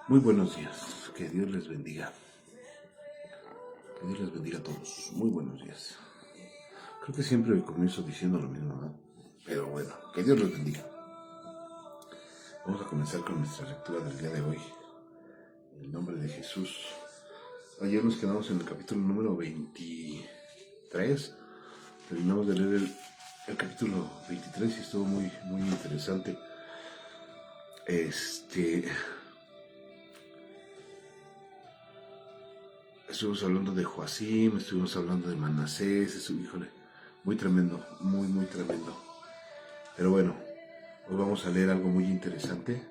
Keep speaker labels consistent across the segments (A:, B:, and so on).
A: Muy buenos días, que Dios les bendiga. Que Dios les bendiga a todos. Muy buenos días. Creo que siempre comienzo diciendo lo mismo, ¿no? Pero bueno, que Dios les bendiga. Vamos a comenzar con nuestra lectura del día de hoy. En el nombre de Jesús. Ayer nos quedamos en el capítulo número 23. Terminamos de leer el capítulo 23 y estuvo muy interesante. Estuvimos hablando de Joacim, estuvimos hablando de Manasés, híjole, muy tremendo, muy tremendo. Pero bueno, hoy vamos a leer algo muy interesante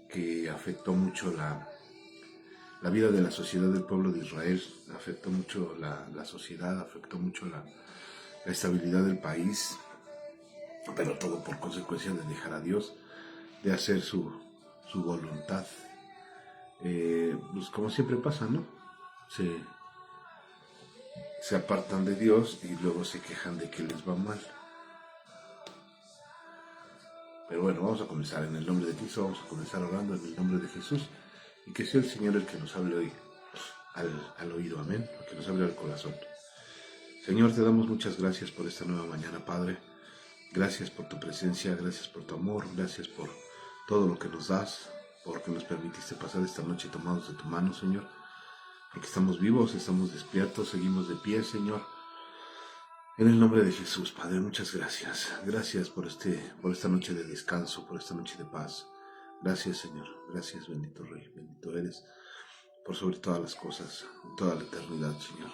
A: que afectó mucho la vida de la sociedad del pueblo de Israel, afectó mucho la sociedad, afectó mucho la estabilidad del país, pero todo por consecuencia de dejar a Dios, de hacer su voluntad. Pues como siempre pasa, ¿no? Se apartan de Dios y luego se quejan de que les va mal. Pero bueno, vamos a comenzar en el nombre de Cristo, vamos a comenzar orando en el nombre de Jesús y que sea el Señor el que nos hable hoy al oído, amén, el que nos hable al corazón. Señor, te damos muchas gracias por esta nueva mañana, Padre. Gracias por tu presencia, gracias por tu amor, gracias por todo lo que nos das, porque nos permitiste pasar esta noche tomados de tu mano, Señor. Porque estamos vivos, estamos despiertos, seguimos de pie, Señor. En el nombre de Jesús, Padre, muchas gracias. Gracias por esta noche de descanso, por esta noche de paz. Gracias, Señor. Gracias, bendito Rey. Bendito eres por sobre todas las cosas, en toda la eternidad, Señor.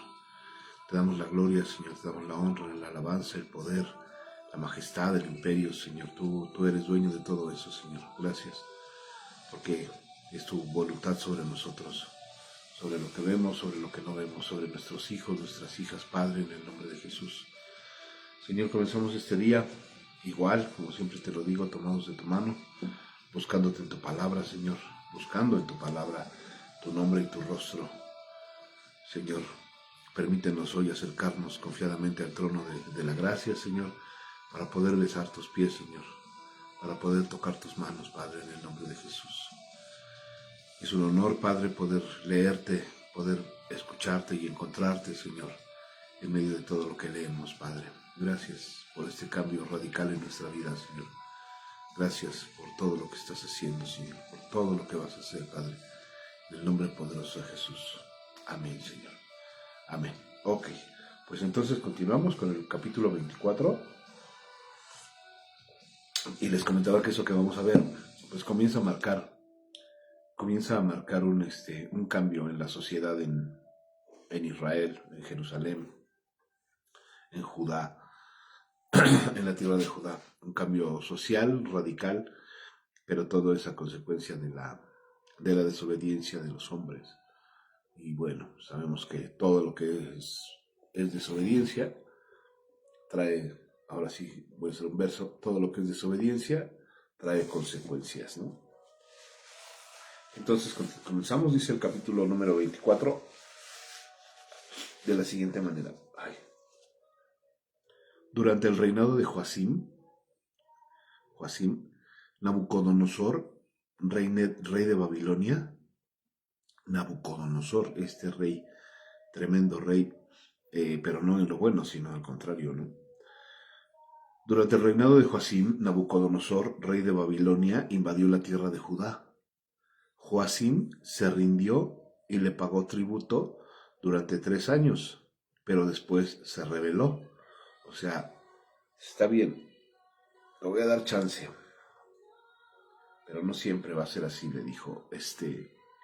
A: Te damos la gloria, Señor. Te damos la honra, la alabanza, el poder, la majestad, el imperio, Señor. Tú eres dueño de todo eso, Señor. Gracias, porque es tu voluntad sobre nosotros, sobre lo que vemos, sobre lo que no vemos, sobre nuestros hijos, nuestras hijas, Padre, en el nombre de Jesús. Señor, comenzamos este día igual, como siempre te lo digo, tomados de tu mano, buscándote en tu palabra, Señor, buscando en tu palabra tu nombre y tu rostro. Señor, permítenos hoy acercarnos confiadamente al trono de la gracia, Señor, para poder besar tus pies, Señor, para poder tocar tus manos, Padre, en el nombre de Jesús. Es un honor, Padre, poder leerte, poder escucharte y encontrarte, Señor, en medio de todo lo que leemos, Padre. Gracias por este cambio radical en nuestra vida, Señor. Gracias por todo lo que estás haciendo, Señor, por todo lo que vas a hacer, Padre. En el nombre poderoso de Jesús. Amén, Señor. Amén. Ok, pues entonces continuamos con el capítulo 24. Y les comentaba que eso que vamos a ver, pues comienza a marcar un cambio en la sociedad en Israel, en Jerusalén, en Judá, en la tierra de Judá. Un cambio social, radical, pero todo es a consecuencia de la desobediencia de los hombres. Y bueno, sabemos que todo lo que es desobediencia trae, ahora sí voy a hacer un verso, todo lo que es desobediencia trae consecuencias, ¿no? Entonces comenzamos, dice el capítulo número 24, de la siguiente manera. Durante el reinado de Joacim, Nabucodonosor, rey de Babilonia, Nabucodonosor, este rey, tremendo rey, pero no en lo bueno, sino al contrario, ¿no? Durante el reinado de Joacim, Nabucodonosor, rey de Babilonia, invadió la tierra de Judá. Joacim se rindió y le pagó tributo durante 3 años, pero después se rebeló. O sea, está bien, le voy a dar chance, pero no siempre va a ser así, le dijo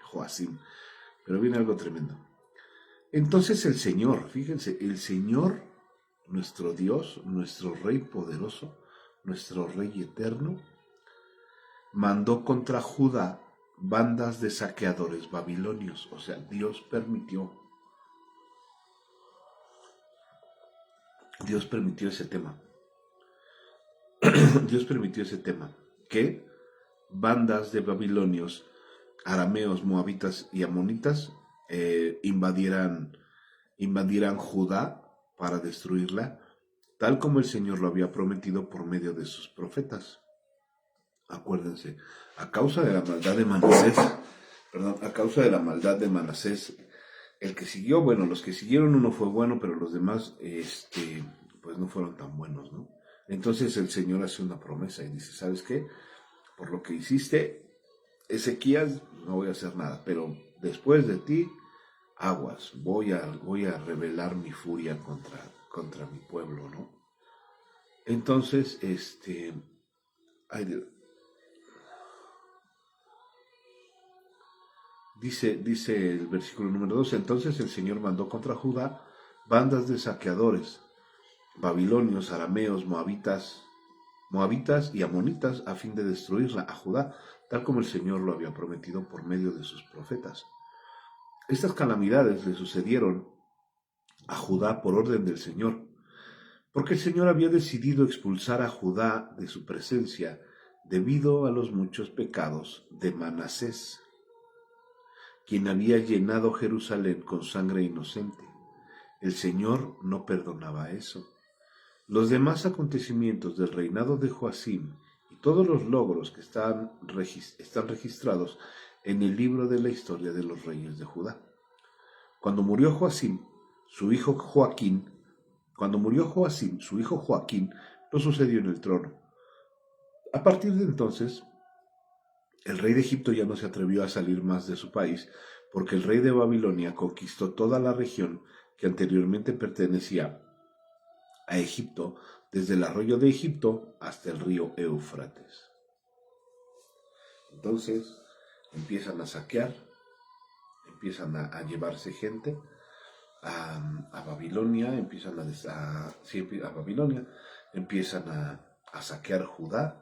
A: Joacim. Pero viene algo tremendo. Entonces el Señor, fíjense, el Señor, nuestro Dios, nuestro Rey poderoso, nuestro Rey eterno, mandó contra Judá bandas de saqueadores babilonios. O sea, Dios permitió ese tema. Dios permitió ese tema, que bandas de babilonios, arameos, moabitas y amonitas invadieran Judá para destruirla, tal como el Señor lo había prometido por medio de sus profetas. Acuérdense, a causa de la maldad de Manasés, perdón, a causa de la maldad de Manasés, el que siguió, bueno, los que siguieron uno fue bueno, pero los demás, pues no fueron tan buenos, ¿no? Entonces el Señor hace una promesa y dice, ¿sabes qué? Por lo que hiciste, Ezequías, no voy a hacer nada, pero después de ti, aguas, voy a revelar mi furia contra mi pueblo, ¿no? Entonces, ay, dice el versículo número 2, entonces el Señor mandó contra Judá bandas de saqueadores, babilonios, arameos, moabitas y amonitas, a fin de destruirla a Judá, tal como el Señor lo había prometido por medio de sus profetas. Estas calamidades le sucedieron a Judá por orden del Señor, porque el Señor había decidido expulsar a Judá de su presencia debido a los muchos pecados de Manasés, quien había llenado Jerusalén con sangre inocente. El Señor no perdonaba eso. Los demás acontecimientos del reinado de Joacim y todos los logros que están registrados en el libro de la historia de los reyes de Judá. Cuando murió Joacim, su hijo Joaquín, lo sucedió en el trono. A partir de entonces, el rey de Egipto ya no se atrevió a salir más de su país, porque el rey de Babilonia conquistó toda la región que anteriormente pertenecía a Egipto, desde el arroyo de Egipto hasta el río Éufrates. Entonces empiezan a saquear, empiezan a llevarse gente a Babilonia, a Babilonia, empiezan a saquear Judá,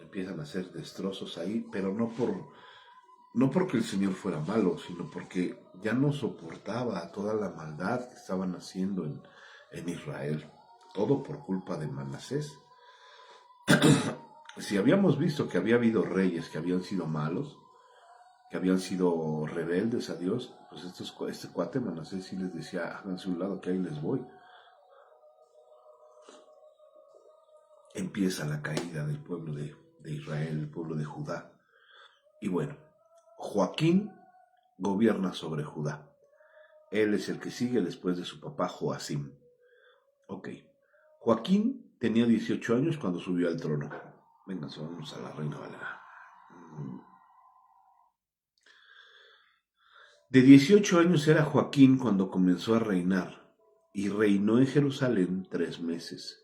A: empiezan a hacer destrozos ahí, pero no porque el Señor fuera malo, sino porque ya no soportaba toda la maldad que estaban haciendo en Israel. Todo por culpa de Manasés. Si habíamos visto que había habido reyes que habían sido malos, que habían sido rebeldes a Dios, pues este cuate Manasés sí les decía, háganse un lado que ahí les voy. Empieza la caída del pueblo de Israel, el pueblo de Judá. Y bueno, Joaquín gobierna sobre Judá. Él es el que sigue después de su papá Joacim. Ok. Joaquín tenía 18 años cuando subió al trono. Venga, vamos a la Reina Valera. De 18 años era Joaquín cuando comenzó a reinar, y reinó en Jerusalén 3 meses.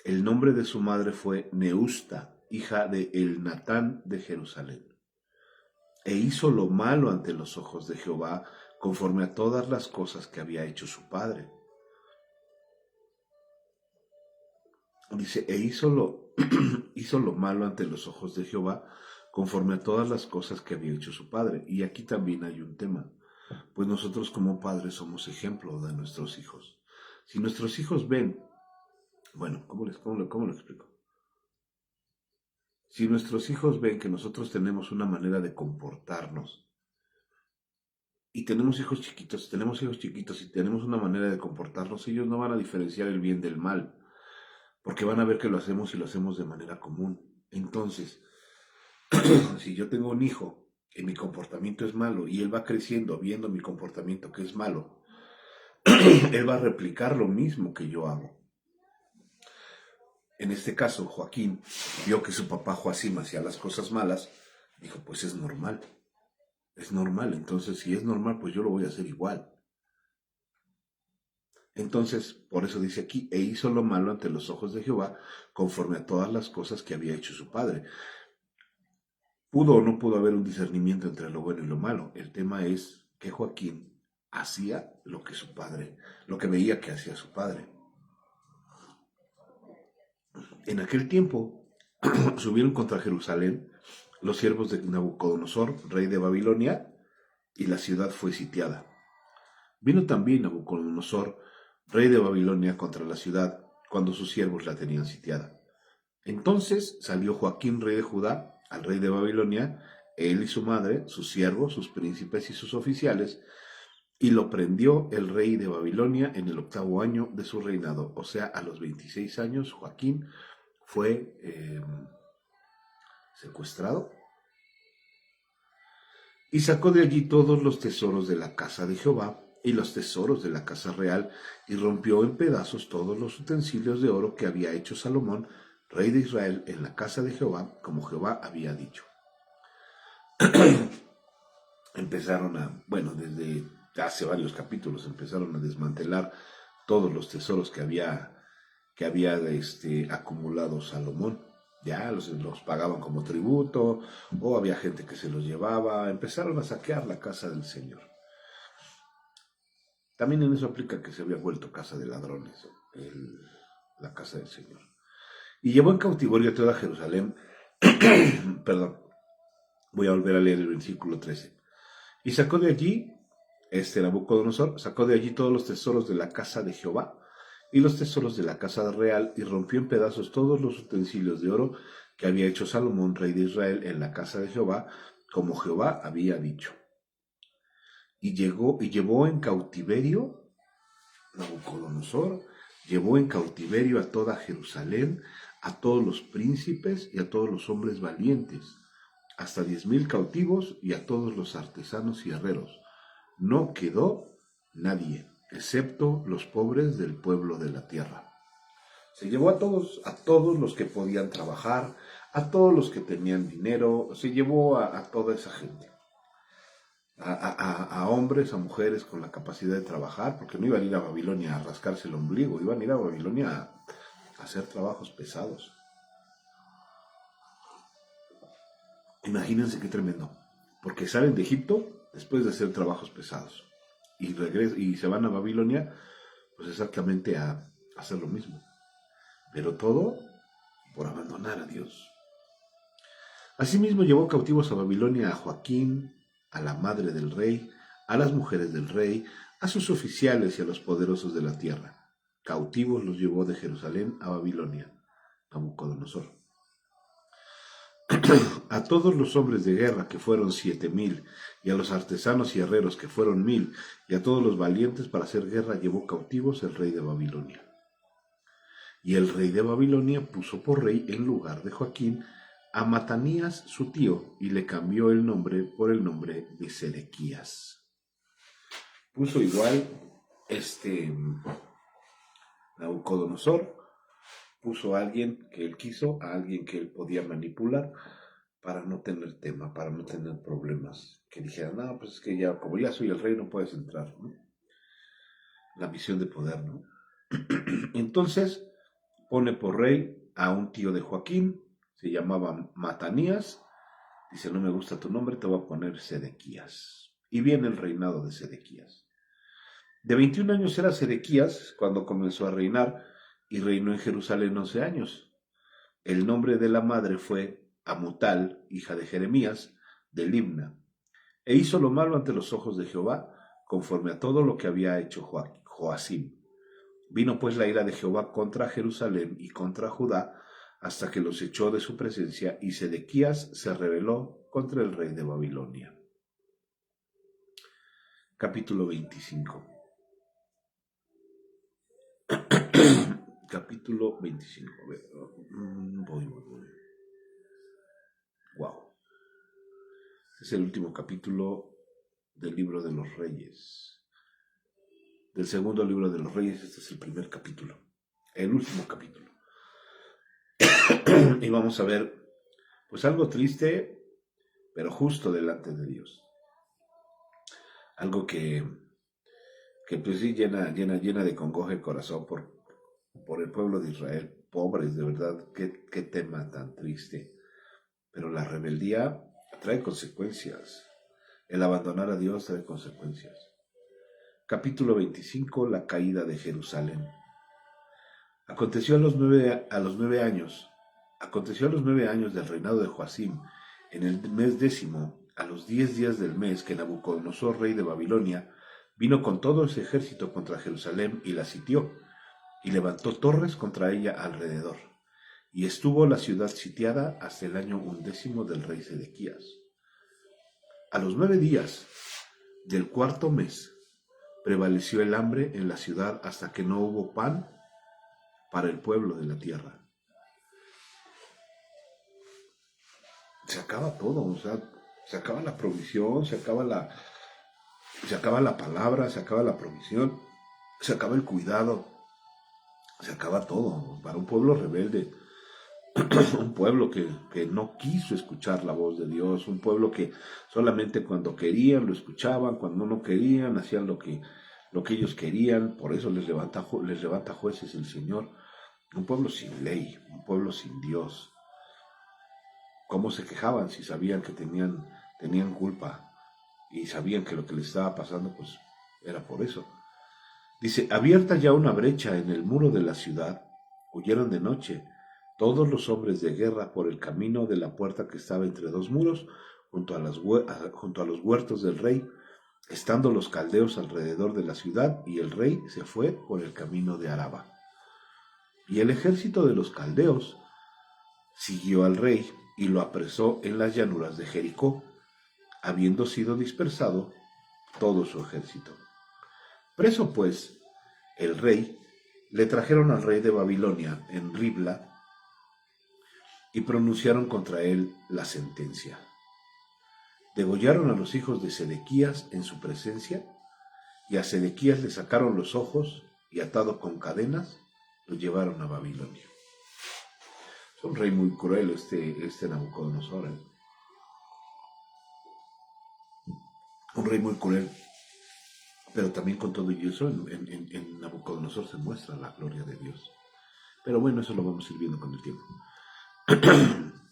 A: El nombre de su madre fue Neusta, hija de Elnatán de Jerusalén. E hizo lo malo ante los ojos de Jehová, conforme a todas las cosas que había hecho su padre. Dice, hizo lo malo ante los ojos de Jehová, conforme a todas las cosas que había hecho su padre. Y aquí también hay un tema, pues nosotros como padres somos ejemplo de nuestros hijos. Si nuestros hijos ven, bueno, ¿cómo lo explico? Si nuestros hijos ven que nosotros tenemos una manera de comportarnos, y tenemos hijos chiquitos y tenemos una manera de comportarnos, ellos no van a diferenciar el bien del mal, porque van a ver que lo hacemos y lo hacemos de manera común. Entonces, si yo tengo un hijo y mi comportamiento es malo y él va creciendo viendo mi comportamiento que es malo, él va a replicar lo mismo que yo hago. En este caso, Joaquín vio que su papá Joacim hacía las cosas malas, dijo, pues es normal, entonces si es normal, pues yo lo voy a hacer igual. Entonces, por eso dice aquí, e hizo lo malo ante los ojos de Jehová, conforme a todas las cosas que había hecho su padre. ¿Pudo o no pudo haber un discernimiento entre lo bueno y lo malo? El tema es que Joaquín hacía lo que veía que hacía su padre. En aquel tiempo subieron contra Jerusalén los siervos de Nabucodonosor, rey de Babilonia, y la ciudad fue sitiada. Vino también Nabucodonosor, rey de Babilonia, contra la ciudad, cuando sus siervos la tenían sitiada. Entonces salió Joaquín, rey de Judá, al rey de Babilonia, él y su madre, sus siervos, sus príncipes y sus oficiales, y lo prendió el rey de Babilonia en el 8º año de su reinado. O sea, a los 26 años, Joaquín fue secuestrado Y sacó de allí todos los tesoros de la casa de Jehová y los tesoros de la casa real, y rompió en pedazos todos los utensilios de oro que había hecho Salomón, rey de Israel, en la casa de Jehová, como Jehová había dicho. Empezaron desde hace varios capítulos, empezaron a desmantelar todos los tesoros que había acumulado Salomón. Ya los pagaban como tributo, o había gente que se los llevaba. Empezaron a saquear la casa del Señor. También en eso aplica que se había vuelto casa de ladrones, la casa del Señor. Y llevó en cautiverio toda Jerusalén. Perdón, voy a volver a leer el versículo 13. Y sacó de allí, Nabucodonosor, sacó de allí todos los tesoros de la casa de Jehová y los tesoros de la casa real, y rompió en pedazos todos los utensilios de oro que había hecho Salomón, rey de Israel, en la casa de Jehová, como Jehová había dicho. Y llevó en cautiverio, Nabucodonosor, llevó en cautiverio a toda Jerusalén, a todos los príncipes y a todos los hombres valientes, hasta 10,000 cautivos, y a todos los artesanos y herreros. No quedó nadie, excepto los pobres del pueblo de la tierra. Se llevó a todos los que podían trabajar, a todos los que tenían dinero, se llevó a toda esa gente. A hombres, a mujeres con la capacidad de trabajar, porque no iban a ir a Babilonia a rascarse el ombligo, iban a ir a Babilonia a hacer trabajos pesados. Imagínense qué tremendo, porque salen de Egipto después de hacer trabajos pesados y se van a Babilonia, pues exactamente a hacer lo mismo, pero todo por abandonar a Dios. Asimismo llevó cautivos a Babilonia a Joaquín, a la madre del rey, a las mujeres del rey, a sus oficiales y a los poderosos de la tierra. Cautivos los llevó de Jerusalén a Babilonia, Nabucodonosor. A todos los hombres de guerra, que fueron 7,000, y a los artesanos y herreros, que fueron 1,000, y a todos los valientes para hacer guerra, llevó cautivos el rey de Babilonia. Y el rey de Babilonia puso por rey en lugar de Joaquín a Matanías su tío, y le cambió el nombre por el nombre de Sedequías. Puso igual Nabucodonosor, puso a alguien que él quiso, a alguien que él podía manipular, para no tener tema, para no tener problemas. Que dijeran, no, pues es que ya, como ya soy el rey, no puedes entrar, ¿no? La misión de poder, ¿no? Entonces, pone por rey a un tío de Joaquín, se llamaba Matanías, dice, no me gusta tu nombre, te voy a poner Sedequías. Y viene el reinado de Sedequías. De 21 años era Sedequías cuando comenzó a reinar, y reinó en Jerusalén 11 años. El nombre de la madre fue Amutal, hija de Jeremías, de Libna, e hizo lo malo ante los ojos de Jehová, conforme a todo lo que había hecho Joacim. Vino pues la ira de Jehová contra Jerusalén y contra Judá, hasta que los echó de su presencia, y Sedequías se rebeló contra el rey de Babilonia. Capítulo 25. Capítulo 25. A ver, voy. Wow. Es el último capítulo del libro de los Reyes. Del segundo libro de los Reyes, este es el primer capítulo. El último capítulo. Y vamos a ver, pues algo triste, pero justo delante de Dios. Algo que pues sí llena de congoja el corazón por el pueblo de Israel. Pobres, de verdad, qué tema tan triste. Pero la rebeldía trae consecuencias. El abandonar a Dios trae consecuencias. Capítulo 25, la caída de Jerusalén. Aconteció a los 9 años del reinado de Joacim, en el mes 10, a los 10 días del mes, que Nabucodonosor, rey de Babilonia, vino con todo ese ejército contra Jerusalén y la sitió, y levantó torres contra ella alrededor. Y estuvo la ciudad sitiada hasta el año 11 del rey Sedequías. A los 9 días del cuarto mes, prevaleció el hambre en la ciudad hasta que no hubo pan para el pueblo de la tierra. Se acaba todo, o sea, Se acaba la provisión, se acaba la palabra, se acaba la provisión, se acaba el cuidado, se acaba todo. Para un pueblo rebelde, un pueblo que no quiso escuchar la voz de Dios, un pueblo que solamente cuando querían lo escuchaban, cuando no querían hacían lo que ellos querían. Por eso les levanta jueces el Señor. Un pueblo sin ley, un pueblo sin Dios. ¿Cómo se quejaban si sabían que tenían culpa y sabían que lo que les estaba pasando pues era por eso? Dice, abierta ya una brecha en el muro de la ciudad, huyeron de noche todos los hombres de guerra por el camino de la puerta que estaba entre dos muros, junto a los huertos del rey, estando los caldeos alrededor de la ciudad, y el rey se fue por el camino de Araba. Y el ejército de los caldeos siguió al rey y lo apresó en las llanuras de Jericó, habiendo sido dispersado todo su ejército. Preso pues el rey, le trajeron al rey de Babilonia en Ribla y pronunciaron contra él la sentencia. Degollaron a los hijos de Sedequías en su presencia, y a Sedequías le sacaron los ojos y atado con cadenas lo llevaron a Babilonia. Es un rey muy cruel este Nabucodonosor. Un rey muy cruel. Pero también con todo eso en Nabucodonosor se muestra la gloria de Dios. Pero bueno, eso lo vamos a ir viendo con el tiempo.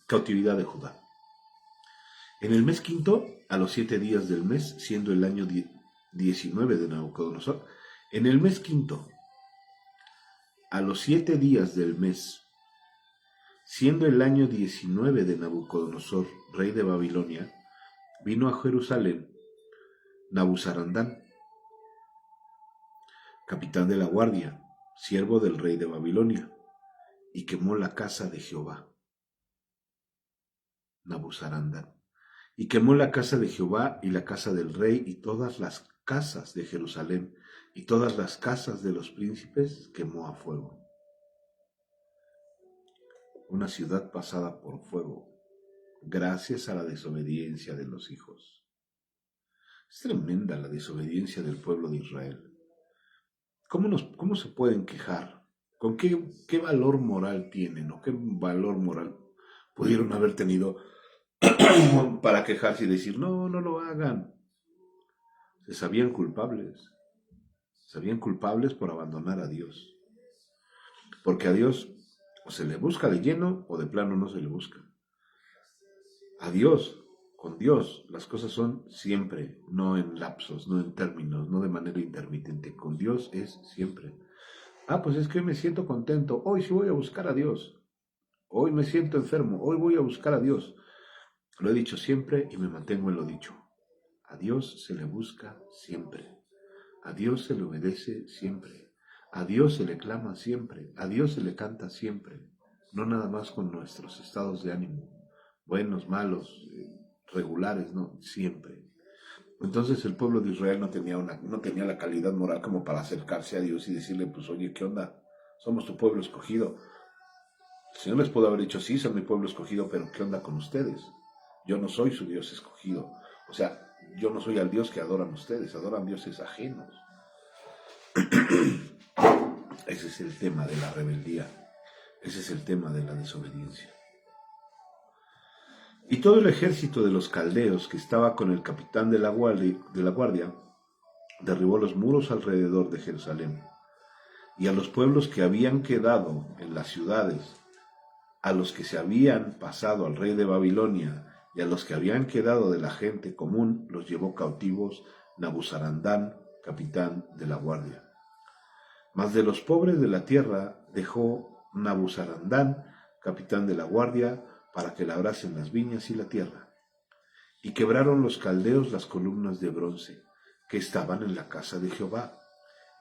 A: Cautividad de Judá. En el mes quinto, a los 7 días del mes, siendo el año 19 de Nabucodonosor, en el mes quinto, a los 7 días del mes, siendo el año 19 de Nabucodonosor, rey de Babilonia, vino a Jerusalén Nabuzaradán, capitán de la guardia, siervo del rey de Babilonia, y quemó la casa de Jehová. Nabuzaradán. Y quemó la casa de Jehová y la casa del rey y todas las casas de Jerusalén y todas las casas de los príncipes quemó a fuego. Una ciudad pasada por fuego, gracias a la desobediencia de los hijos. Es tremenda la desobediencia del pueblo de Israel. ¿Cómo se pueden quejar? ¿Con qué valor moral tienen o qué valor moral pudieron haber tenido para quejarse y decir, no lo hagan? Se sabían culpables por abandonar a Dios. Porque a Dios o se le busca de lleno o de plano no se le busca. A Dios, con Dios, las cosas son siempre, no en lapsos, no en términos, no de manera intermitente. Con Dios es siempre. Pues es que hoy me siento contento, hoy sí voy a buscar a Dios. Hoy me siento enfermo, hoy voy a buscar a Dios. Lo he dicho siempre y me mantengo en lo dicho. A Dios se le busca siempre. A Dios se le obedece siempre. A Dios se le clama siempre. A Dios se le canta siempre. No nada más con nuestros estados de ánimo. Buenos, malos, regulares, no, siempre. Entonces el pueblo de Israel no tenía la calidad moral como para acercarse a Dios y decirle, pues oye, ¿qué onda? Somos tu pueblo escogido. El Señor les pudo haber dicho, sí, son mi pueblo escogido, pero ¿qué onda con ustedes? Yo no soy su Dios escogido. O sea, yo no soy al Dios que adoran ustedes, adoran dioses ajenos. Ese es el tema de la rebeldía, ese es el tema de la desobediencia. Y todo el ejército de los caldeos que estaba con el capitán de la guardia derribó los muros alrededor de Jerusalén, y a los pueblos que habían quedado en las ciudades, a los que se habían pasado al rey de Babilonia, y a los que habían quedado de la gente común, los llevó cautivos Nabuzaradán, capitán de la guardia. Mas de los pobres de la tierra dejó Nabuzaradán, capitán de la guardia, para que labrasen las viñas y la tierra. Y quebraron los caldeos las columnas de bronce que estaban en la casa de Jehová,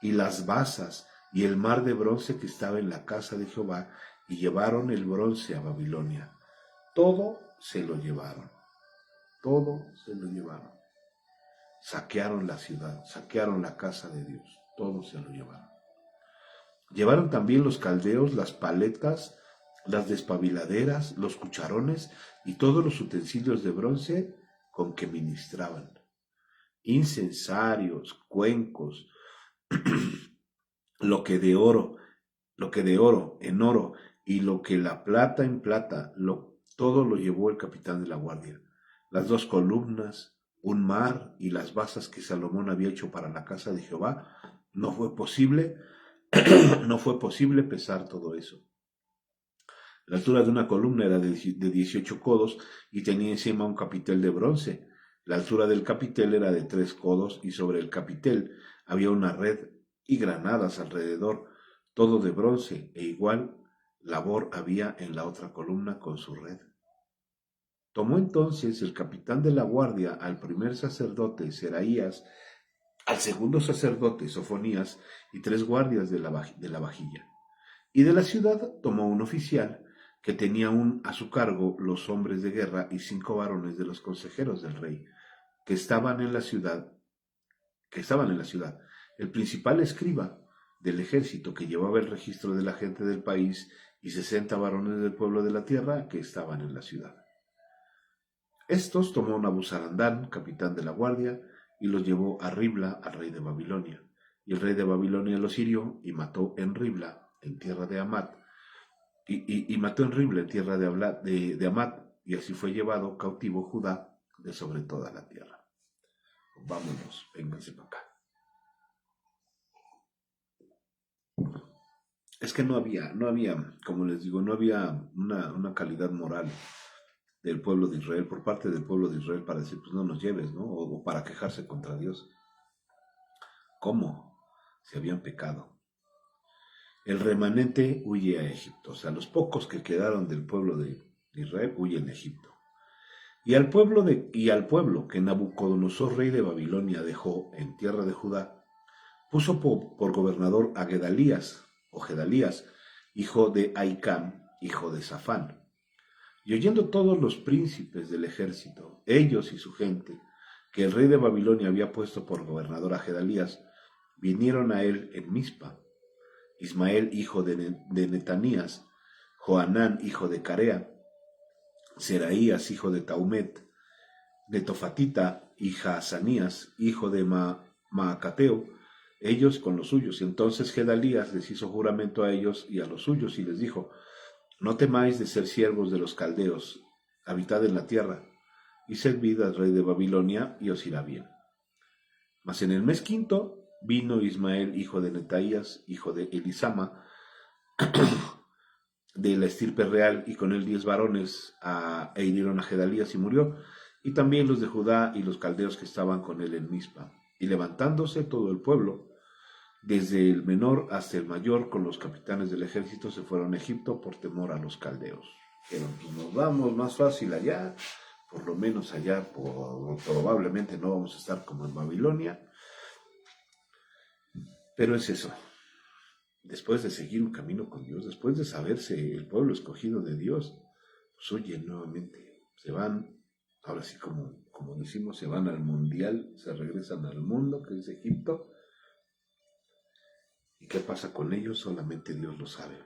A: y las basas y el mar de bronce que estaba en la casa de Jehová, y llevaron el bronce a Babilonia. Todo se lo llevaron. Saquearon la ciudad, saquearon la casa de Dios, todo se lo llevaron. Llevaron también los caldeos las paletas, las despabiladeras, los cucharones y todos los utensilios de bronce con que ministraban. Incensarios, cuencos, lo que de oro en oro, y lo que la plata en plata, todo lo llevó el capitán de la guardia. Las 2 columnas, un mar y las basas que Salomón había hecho para la casa de Jehová, no fue posible pesar todo eso. La altura de una columna era de 18 codos y tenía encima un capitel de bronce. La altura del capitel era de 3 codos y sobre el capitel había una red y granadas alrededor, todo de bronce, e igual labor había en la otra columna con su red. Tomó entonces el capitán de la guardia al primer sacerdote Seraías, al segundo sacerdote Sofonías y 3 guardias de la vajilla. Y de la ciudad tomó un oficial que tenía a su cargo los hombres de guerra y 5 varones de los consejeros del rey que estaban en la ciudad. El principal escriba del ejército que llevaba el registro de la gente del país y 60 varones del pueblo de la tierra que estaban en la ciudad. Estos tomó Nabuzaradán, capitán de la guardia, y los llevó a Ribla al rey de Babilonia. Y el rey de Babilonia los hirió y mató en Ribla, en tierra de Amat, y mató en Ribla, en tierra de Amat, y así fue llevado cautivo Judá de sobre toda la tierra. Vámonos, vénganse para acá. Es que no había, como les digo, no había una calidad moral del pueblo de Israel, por parte del pueblo de Israel, para decir, pues no nos lleves, ¿no? O para quejarse contra Dios. ¿Cómo? Se habían pecado. El remanente huye a Egipto, o sea, los pocos que quedaron del pueblo de Israel huyen a Egipto. Y al pueblo que Nabucodonosor, rey de Babilonia, dejó en tierra de Judá, puso por gobernador a Gedalías, hijo de Ahicam, hijo de Safán. Y oyendo todos los príncipes del ejército, ellos y su gente, que el rey de Babilonia había puesto por gobernador a Gedalías, vinieron a él en Mizpa. Ismael, hijo de Netanías, Johanán, hijo de Carea, Seraías, hijo de Taumet, Netofatita y Jaazanías, hijo de Maacateo, ellos con los suyos. Entonces Gedalías les hizo juramento a ellos y a los suyos y les dijo: no temáis de ser siervos de los caldeos, habitad en la tierra, y servid al rey de Babilonia, y os irá bien. Mas en el mes 5 vino Ismael, hijo de Netaías, hijo de Elisama, de la estirpe real, y con él 10 varones, e hirieron a Gedalías y murió, y también los de Judá y los caldeos que estaban con él en Mizpa. Y levantándose todo el pueblo, desde el menor hasta el mayor, con los capitanes del ejército, se fueron a Egipto por temor a los caldeos. Dijeron, pues nos vamos más fácil allá, por lo menos allá probablemente no vamos a estar como en Babilonia. Pero es eso, después de seguir un camino con Dios, después de saberse el pueblo escogido de Dios, pues huyen nuevamente, se van, ahora sí como decimos, se van al mundial, se regresan al mundo, que es Egipto. ¿Y qué pasa con ellos? Solamente Dios lo sabe.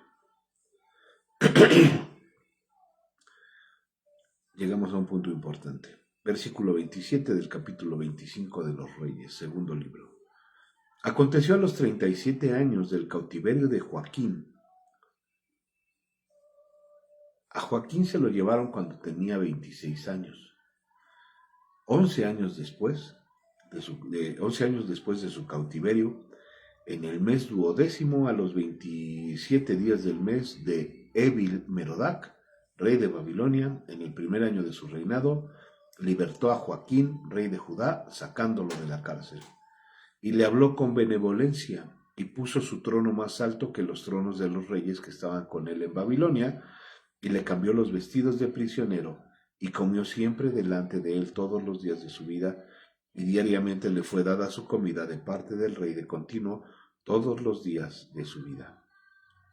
A: Llegamos a un punto importante. Versículo 27 del capítulo 25 de los Reyes, segundo libro. Aconteció a los 37 años del cautiverio de Joaquín. A Joaquín se lo llevaron cuando tenía 26 años. 11 años después de su cautiverio, en el mes 12º, a los 27 días del mes de Evil Merodac, rey de Babilonia, en el primer año de su reinado, libertó a Joaquín, rey de Judá, sacándolo de la cárcel. Y le habló con benevolencia, y puso su trono más alto que los tronos de los reyes que estaban con él en Babilonia, y le cambió los vestidos de prisionero, y comió siempre delante de él todos los días de su vida, y diariamente le fue dada su comida de parte del rey de continuo todos los días de su vida.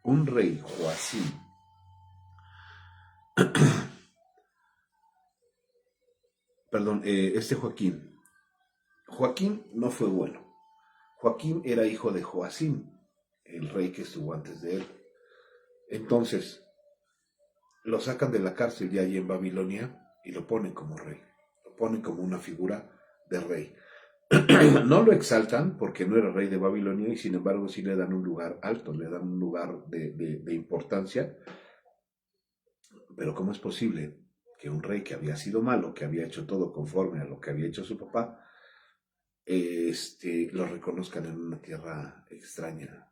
A: Un rey, Joacim, Joaquín no fue bueno. Joaquín era hijo de Joacim, el rey que estuvo antes de él. Entonces, lo sacan de la cárcel ya allí en Babilonia y lo ponen como rey. Lo pone como una figura de rey. No lo exaltan porque no era rey de Babilonia y sin embargo sí le dan un lugar alto, le dan un lugar de importancia. Pero ¿cómo es posible que un rey que había sido malo, que había hecho todo conforme a lo que había hecho su papá, lo reconozcan en una tierra extraña,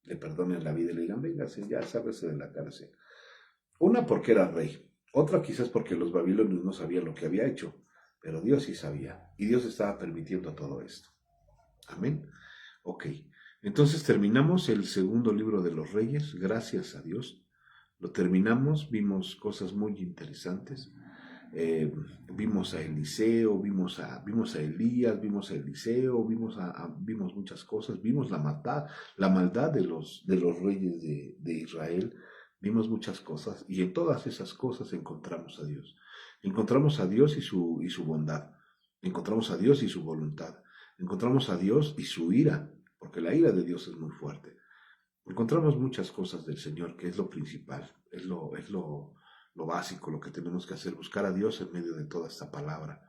A: le perdonen la vida y le digan, véngase, ya sábese de la cárcel? Una, porque era rey. Otra, quizás porque los babilonios no sabían lo que había hecho, pero Dios sí sabía. Y Dios estaba permitiendo todo esto. Amén. Ok. Entonces terminamos el segundo libro de los Reyes, gracias a Dios. Lo terminamos, vimos cosas muy interesantes. Vimos a Eliseo, vimos a Elías, vimos a Eliseo, vimos muchas cosas, vimos la maldad de los reyes de Israel, vimos muchas cosas y en todas esas cosas encontramos a Dios. Encontramos a Dios y su bondad, encontramos a Dios y su voluntad, encontramos a Dios y su ira, porque la ira de Dios es muy fuerte. Encontramos muchas cosas del Señor, que es lo principal, es lo básico, lo que tenemos que hacer, buscar a Dios en medio de toda esta palabra.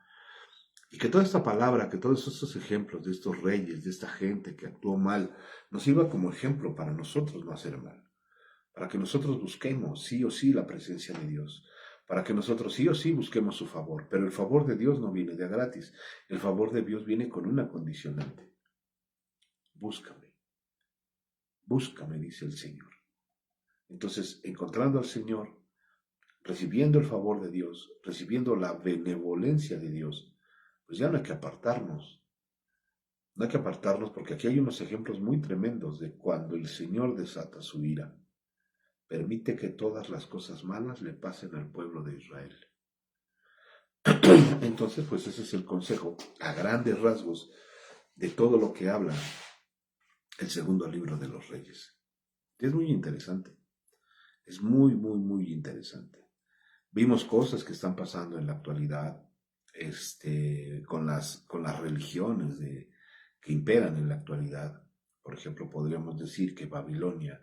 A: Y que toda esta palabra, que todos estos ejemplos de estos reyes, de esta gente que actuó mal, nos sirva como ejemplo para nosotros no hacer mal. Para que nosotros busquemos sí o sí la presencia de Dios. Para que nosotros sí o sí busquemos su favor. Pero el favor de Dios no viene de a gratis. El favor de Dios viene con una condicionante. Búscame. Búscame, dice el Señor. Entonces, encontrando al Señor, recibiendo el favor de Dios, recibiendo la benevolencia de Dios, pues ya no hay que apartarnos. No hay que apartarnos porque aquí hay unos ejemplos muy tremendos de cuando el Señor desata su ira. Permite que todas las cosas malas le pasen al pueblo de Israel. Entonces, pues ese es el consejo, a grandes rasgos, de todo lo que habla el segundo libro de los Reyes. Es muy interesante. Es muy, muy, muy interesante. Vimos cosas que están pasando en la actualidad, con las religiones que imperan en la actualidad. Por ejemplo, podríamos decir que Babilonia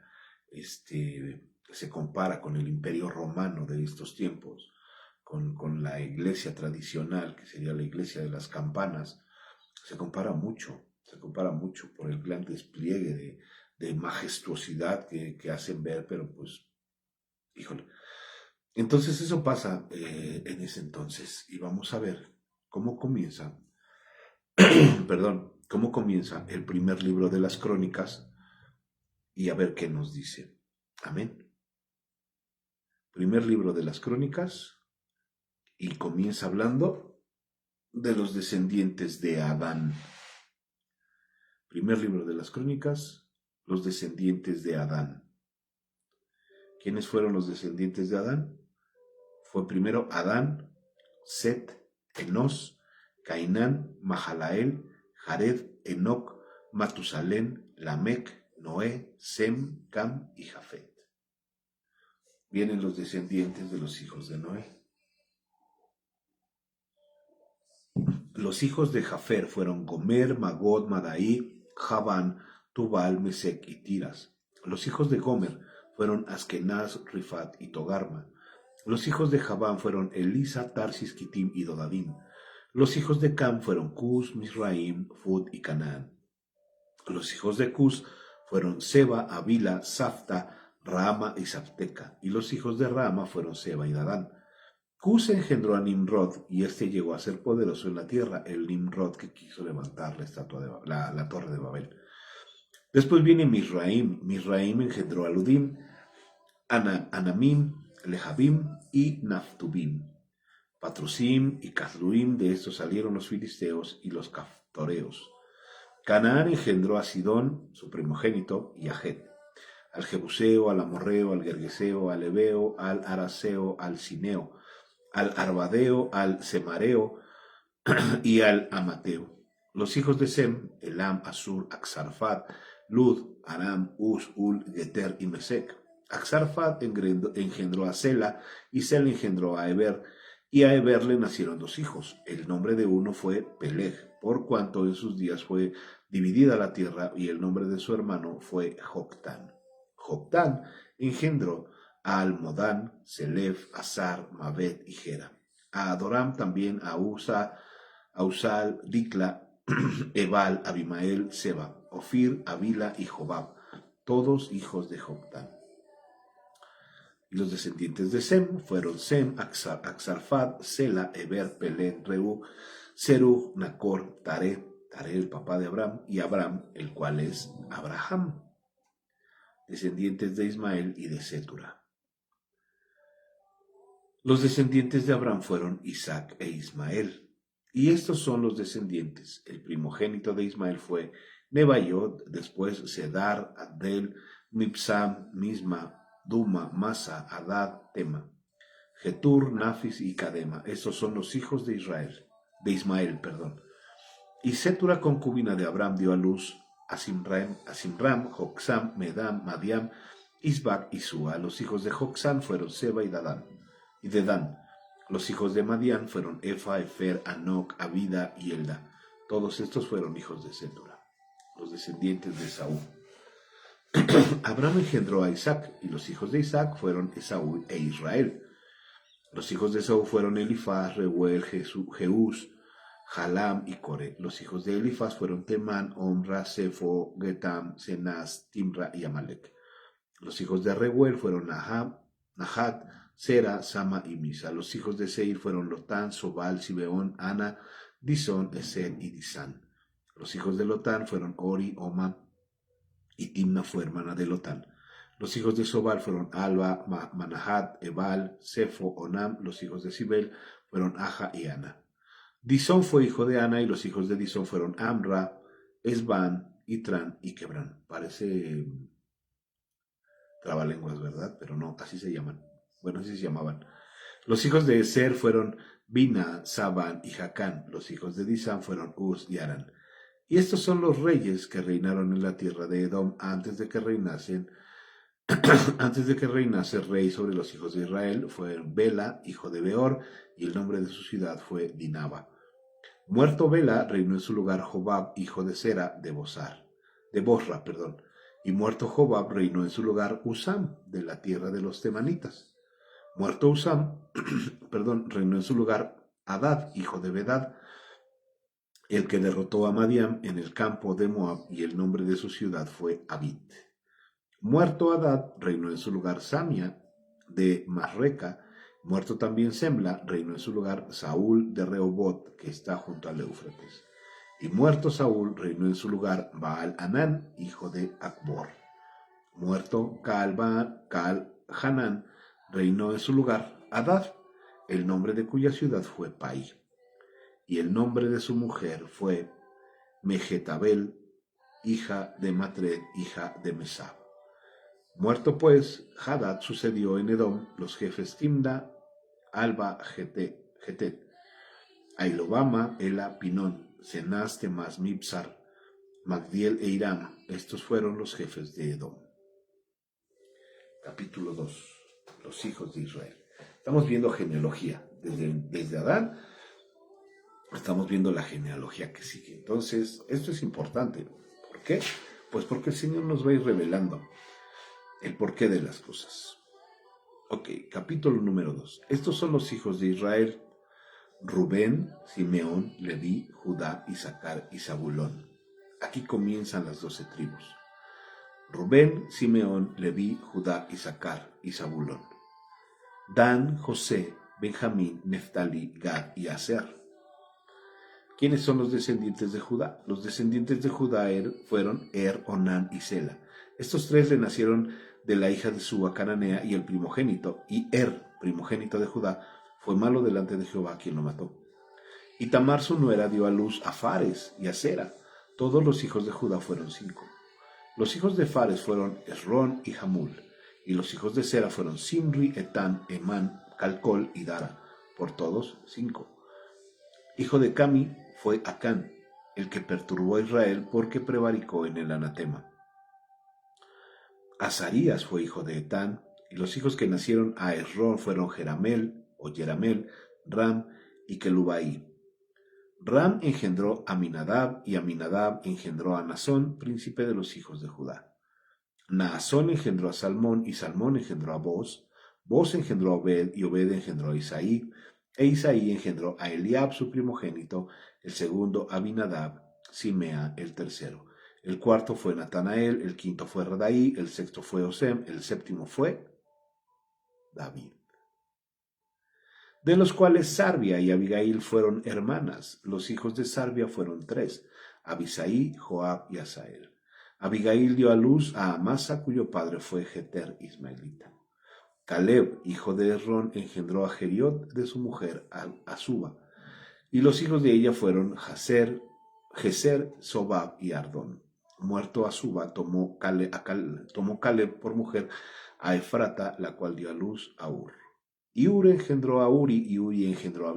A: se compara con el imperio romano de estos tiempos, con la iglesia tradicional, que sería la iglesia de las campanas. Se compara mucho por el gran despliegue de majestuosidad que hacen ver, pero pues, híjole. Entonces eso pasa en ese entonces y vamos a ver cómo comienza, cómo comienza el primer libro de las Crónicas y a ver qué nos dice. Amén. Primer libro de las Crónicas y comienza hablando de los descendientes de Adán. Primer libro de las Crónicas, los descendientes de Adán. ¿Quiénes fueron los descendientes de Adán? Fue primero Adán, Set, Enos, Cainán, Mahalael, Jared, Enoc, Matusalén, Lamec, Noé, Sem, Cam y Jafet. Vienen los descendientes de los hijos de Noé. Los hijos de Jafer fueron Gomer, Magod, Madai, Javán, Tubal, Mesec y Tiras. Los hijos de Gomer fueron Askenaz, Rifat y Togarma. Los hijos de Javán fueron Elisa, Tarsis, Kitim y Dodadim. Los hijos de Cam fueron Cus, Misraim, Fud y Canaán. Los hijos de Cus fueron Seba, Avila, Safta, Rama y Sapteca. Y los hijos de Rama fueron Seba y Dadán. Cus engendró a Nimrod y este llegó a ser poderoso en la tierra, el Nimrod que quiso levantar la torre de Babel. Después viene Misraim. Misraim engendró a Ludim, Anamim, Lehabim y Naftubim. Patrusim y Casluim, de estos salieron los filisteos y los caftoreos. Canaán engendró a Sidón, su primogénito, y a Het, al Jebuseo, al Amorreo, al Gergeseo, al Ebeo, al Araseo, al Cineo, al Arbadeo, al Semareo y al Amateo. Los hijos de Sem, Elam, Asur, Axarfat, Lud, Aram, Uz, Ul, Geter y Mesec. Axarfat engendró a Sela y Sela engendró a Eber, y a Eber le nacieron dos hijos. El nombre de uno fue Peleg, por cuanto en sus días fue dividida la tierra, y el nombre de su hermano fue Joctán. Joctán engendró a Almodán, Selef, Azar, Mabet y Gera. a Adoram también, a Usa, a Usal, Dicla, Ebal, Abimael, Seba, Ofir, Avila y Jobab, todos hijos de Joctán. Y los descendientes de Sem fueron Sem, Axarfad, Sela, Eber, Pelén, Reú, Serug, Nacor, Taré el papá de Abraham, y Abraham, el cual es Abraham. Descendientes de Ismael y de Setura. Los descendientes de Abraham fueron Isaac e Ismael. Y estos son los descendientes. El primogénito de Ismael fue Nebaiot, después Sedar, Adel, Mibsam, Misma, Duma, Masa, Hadad, Tema, Getur, Nafis y Cadema. Estos son los hijos de Ismael. Y Setura, concubina de Abraham, dio a luz a Simram, Joksam, Medam, Madiam, Isbac y Sua. Los hijos de Joksam fueron Seba y Dedán. Los hijos de Madián fueron Efa, Efer, Anoc, Abida y Elda. Todos estos fueron hijos de Setura, los descendientes de Esaú. Abraham engendró a Isaac, y los hijos de Isaac fueron Esaú e Israel. Los hijos de Esaú fueron Elifaz, Reuel, Jeús, Jalam y Core. Los hijos de Elifaz fueron Temán, Omra, Sefo, Getam, Senaz, Timra y Amalek. Los hijos de Reuel fueron Nahat, Sera, Sama y Misa. Los hijos de Seir fueron Lotán, Sobal, Sibeón, Ana, Disón, Esen y Disán. Los hijos de Lotán fueron Ori, Oma, y Timna fue hermana de Lotán. Los hijos de Sobal fueron Alba, Manahat, Ebal, Sefo, Onam. Los hijos de Sibel fueron Aja y Ana. Disón fue hijo de Ana, y los hijos de Disón fueron Amra, Esban, Itran y Quebrán. Parece trabalenguas, ¿verdad? Pero no, así se llaman. Bueno, así se llamaban. Los hijos de Eser fueron Bina, Saban y Jacán. Los hijos de Disán fueron Uz y Aran. Y estos son los reyes que reinaron en la tierra de Edom antes de que reinase rey sobre los hijos de Israel. Fue Bela, hijo de Beor, y el nombre de su ciudad fue Dinaba. Muerto Bela, reinó en su lugar Jobab, hijo de Sera, de Bosra. Y muerto Jobab, reinó en su lugar Usam, de la tierra de los temanitas. Muerto Usam, reinó en su lugar Hadad, hijo de Bedad, el que derrotó a Madiam en el campo de Moab, y el nombre de su ciudad fue Abit. Muerto Hadad, reinó en su lugar Samia, de Masreca. Muerto también Semla, reinó en su lugar Saúl de Rehobot, que está junto al Éufrates. Y muerto Saúl, reinó en su lugar Baal-Hanán, hijo de Acbor. Muerto Caal-Hanán, reinó en su lugar Hadad, el nombre de cuya ciudad fue Pai. Y el nombre de su mujer fue Mejetabel, hija de Matred, hija de Mesab. Muerto pues Hadad, sucedió en Edom los jefes Timna, Alba, Getet, Ailobama, Ela, Pinón, Cenaz, Temás, Mibsar, Magdiel e Iram. Estos fueron los jefes de Edom. Capítulo 2. Los hijos de Israel. Estamos viendo genealogía. Desde Adán estamos viendo la genealogía que sigue. Entonces, esto es importante. ¿Por qué? Pues porque el Señor nos va a ir revelando el porqué de las cosas. Ok, capítulo número 2. Estos son los hijos de Israel: Rubén, Simeón, Leví, Judá, Isaacar y Zabulón. Aquí comienzan las 12 tribus. Rubén, Simeón, Leví, Judá, Isaacar y Zabulón. Dan, José, Benjamín, Neftalí, Gad y Aser. ¿Quiénes son los descendientes de Judá? Los descendientes de Judá fueron Onán y Sela. Estos tres le nacieron de la hija de Suba cananea, y el primogénito, y primogénito de Judá, fue malo delante de Jehová, quien lo mató. Y Tamar su nuera dio a luz a Fares y a Sera. Todos los hijos de Judá fueron 5. Los hijos de Fares fueron Esrón y Hamul, y los hijos de Sera fueron Simri, Etán, Emán, Calcol y Dara, por todos 5. Hijo de Cami fue Acán, el que perturbó a Israel porque prevaricó en el anatema. Azarías fue hijo de Etán, y los hijos que nacieron a Esrón fueron Jeramel, Ram y Kelubai. Ram engendró a Aminadab, y Aminadab engendró a Naasón, príncipe de los hijos de Judá. Naasón engendró a Salmón, y Salmón engendró a Boz. Boz engendró a Obed, y Obed engendró a Isaí, E Isaí engendró a Eliab, su primogénito, el segundo Abinadab, Simea el tercero. El cuarto fue Natanael, el quinto fue Radaí, el sexto fue Osem, el séptimo fue David. De los cuales Sarbia y Abigail fueron hermanas. Los hijos de Sarbia fueron tres: Abisaí, Joab y Asael. Abigail dio a luz a Amasa, cuyo padre fue Jeter ismaelita. Caleb, hijo de Hezrón, engendró a Geriot de su mujer Azuba, y los hijos de ella fueron Geser, Sobab y Ardón. Muerto Azuba, tomó Caleb por mujer a Efrata, la cual dio a luz a Ur. Y Ur engendró a Uri, y Uri engendró a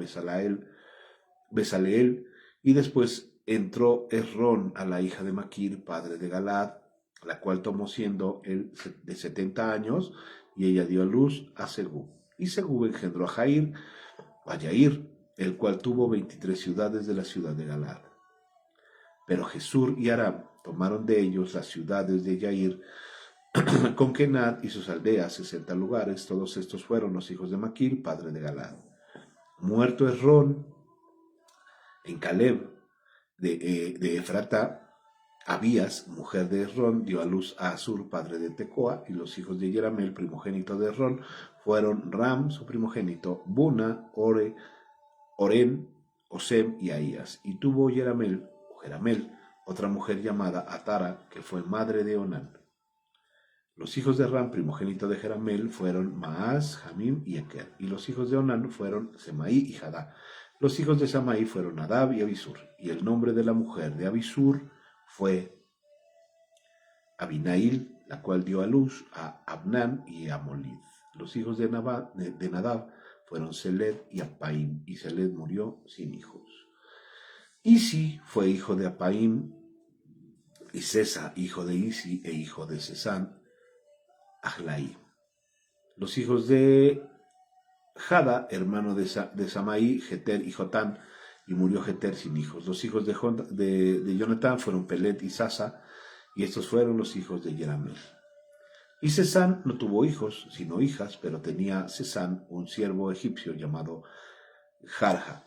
A: Besaleel, y después entró Hezrón a la hija de Maquir, padre de Galad, la cual tomó siendo él de 70 años, y ella dio a luz a Segub. Y Segub engendró a Yair, el cual tuvo 23 ciudades de la ciudad de Galad. Pero Jesur y Aram tomaron de ellos las ciudades de Yair, con Kenat y sus aldeas, 60 lugares. Todos estos fueron los hijos de Maquir, padre de Galad. Muerto Hezrón en Caleb de Efrata, Abías, mujer de Hezrón, dio a luz a Asur, padre de Tecoa, y los hijos de Yeramel, primogénito de Hezrón, fueron Ram, su primogénito, Buna, Oren, Osem y Ahías. Y tuvo Jeramel, otra mujer llamada Atara, que fue madre de Onán. Los hijos de Ram, primogénito de Jeramel, fueron Maas, Jamim y Eker. Y los hijos de Onán fueron Semaí y Jadá. Los hijos de Samaí fueron Nadab y Abisur. Y el nombre de la mujer de Abisur fue Abinail, la cual dio a luz a Abnán y a Molid. Los hijos de Nadab fueron Seled y Apaim, y Seled murió sin hijos. Isi fue hijo de Apaim, y Sesa, hijo de Isi, e hijo de Sesán, Ahlai. Los hijos de Jada, hermano de Samaí, Jeter y Jotán, y murió Jeter sin hijos. Los hijos de Jonatán fueron Pelet y Sasa, y estos fueron los hijos de Jeramel. Y Sesán no tuvo hijos, sino hijas, pero tenía Sesán un siervo egipcio llamado Jarja.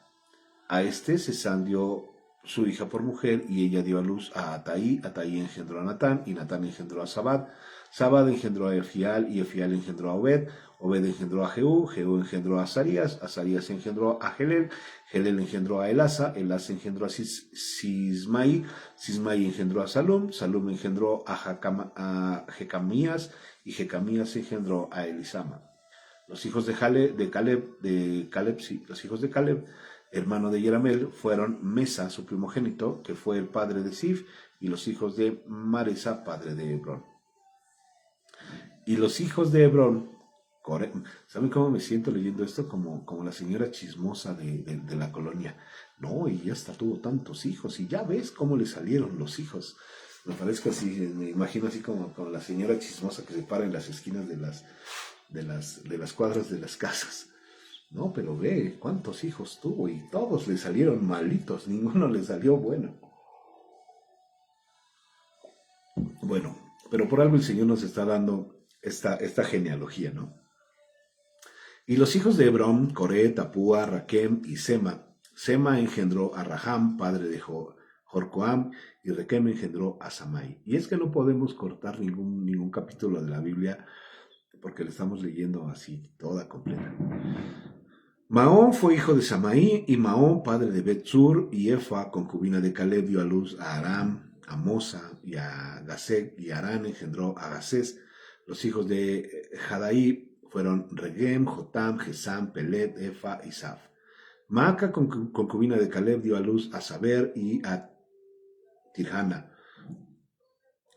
A: A este Sesán dio su hija por mujer, y ella dio a luz a Ataí. Ataí engendró a Natán, y Natán engendró a Sabad. Sabad engendró a Efial, y Efial engendró a Obed. Obed engendró a Jehú engendró a Azarías. Azarías engendró a Gelel engendró a Elasa engendró a Sismai engendró a Salum engendró a Jecamías, y Jecamías engendró a Elisama. Los hijos de Caleb, los hijos de Caleb, hermano de Yeramel, fueron Mesa, su primogénito, que fue el padre de Sif, y los hijos de Maresa, padre de Hebrón. Y los hijos de Hebrón, ¿saben cómo me siento leyendo esto? Como la señora chismosa de la colonia. No, y ya hasta tuvo tantos hijos, y ya ves cómo le salieron los hijos. Me parece así, me imagino así como la señora chismosa que se para en las esquinas de las cuadras de las casas. No, pero ve cuántos hijos tuvo, y todos le salieron malitos, ninguno le salió bueno. Bueno, pero por algo el Señor nos está dando esta genealogía, ¿no? Y los hijos de Hebrón, Coré, Tapúa, Raquem y Sema. Sema engendró a Raham, padre de Jorcoam, y Raquem engendró a Samai. Y es que no podemos cortar ningún capítulo de la Biblia, porque le estamos leyendo así, toda completa. Maón fue hijo de Samaí, y Maón, padre de Betzur, y Efa, concubina de Caleb, dio a luz a Aram, a Mosa y a Gaseg, y Arán engendró a Gasés. Los hijos de Jadaí fueron Regem, Jotam, Gesam, Pelet, Efa y Saf. Maaca, concubina de Caleb, dio a luz a Saber y a Tirhana.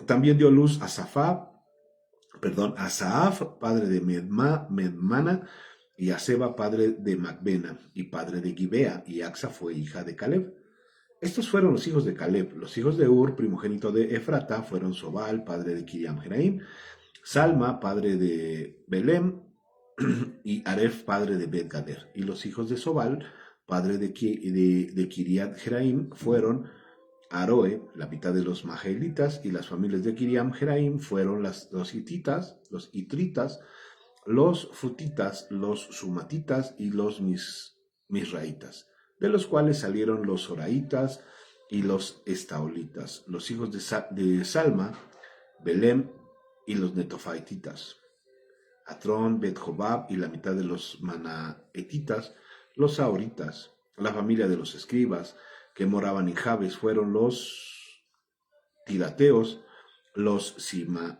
A: También dio a luz a Saaf, padre de Medmana, y a Seba, padre de Macbena, y padre de Gibea, y Axa fue hija de Caleb. Estos fueron los hijos de Caleb. Los hijos de Ur, primogénito de Efrata, fueron Sobal, padre de Kiriam Jeraim, Salma, padre de Belem, y Aref, padre de Bet-Gader. Y los hijos de Sobal, padre de Kiriat Jeraim, fueron Aroe, la mitad de los Mahaelitas, y las familias de Kiriam Jeraim fueron los hititas, los itritas, los futitas, los sumatitas y los misraitas, de los cuales salieron los zoraitas y los estaolitas, los hijos de Salma, Belem y los netofaititas, Atrón, Bet-Jobab y la mitad de los manaetitas, los saoritas, la familia de los escribas que moraban en Jabes fueron los tirateos, los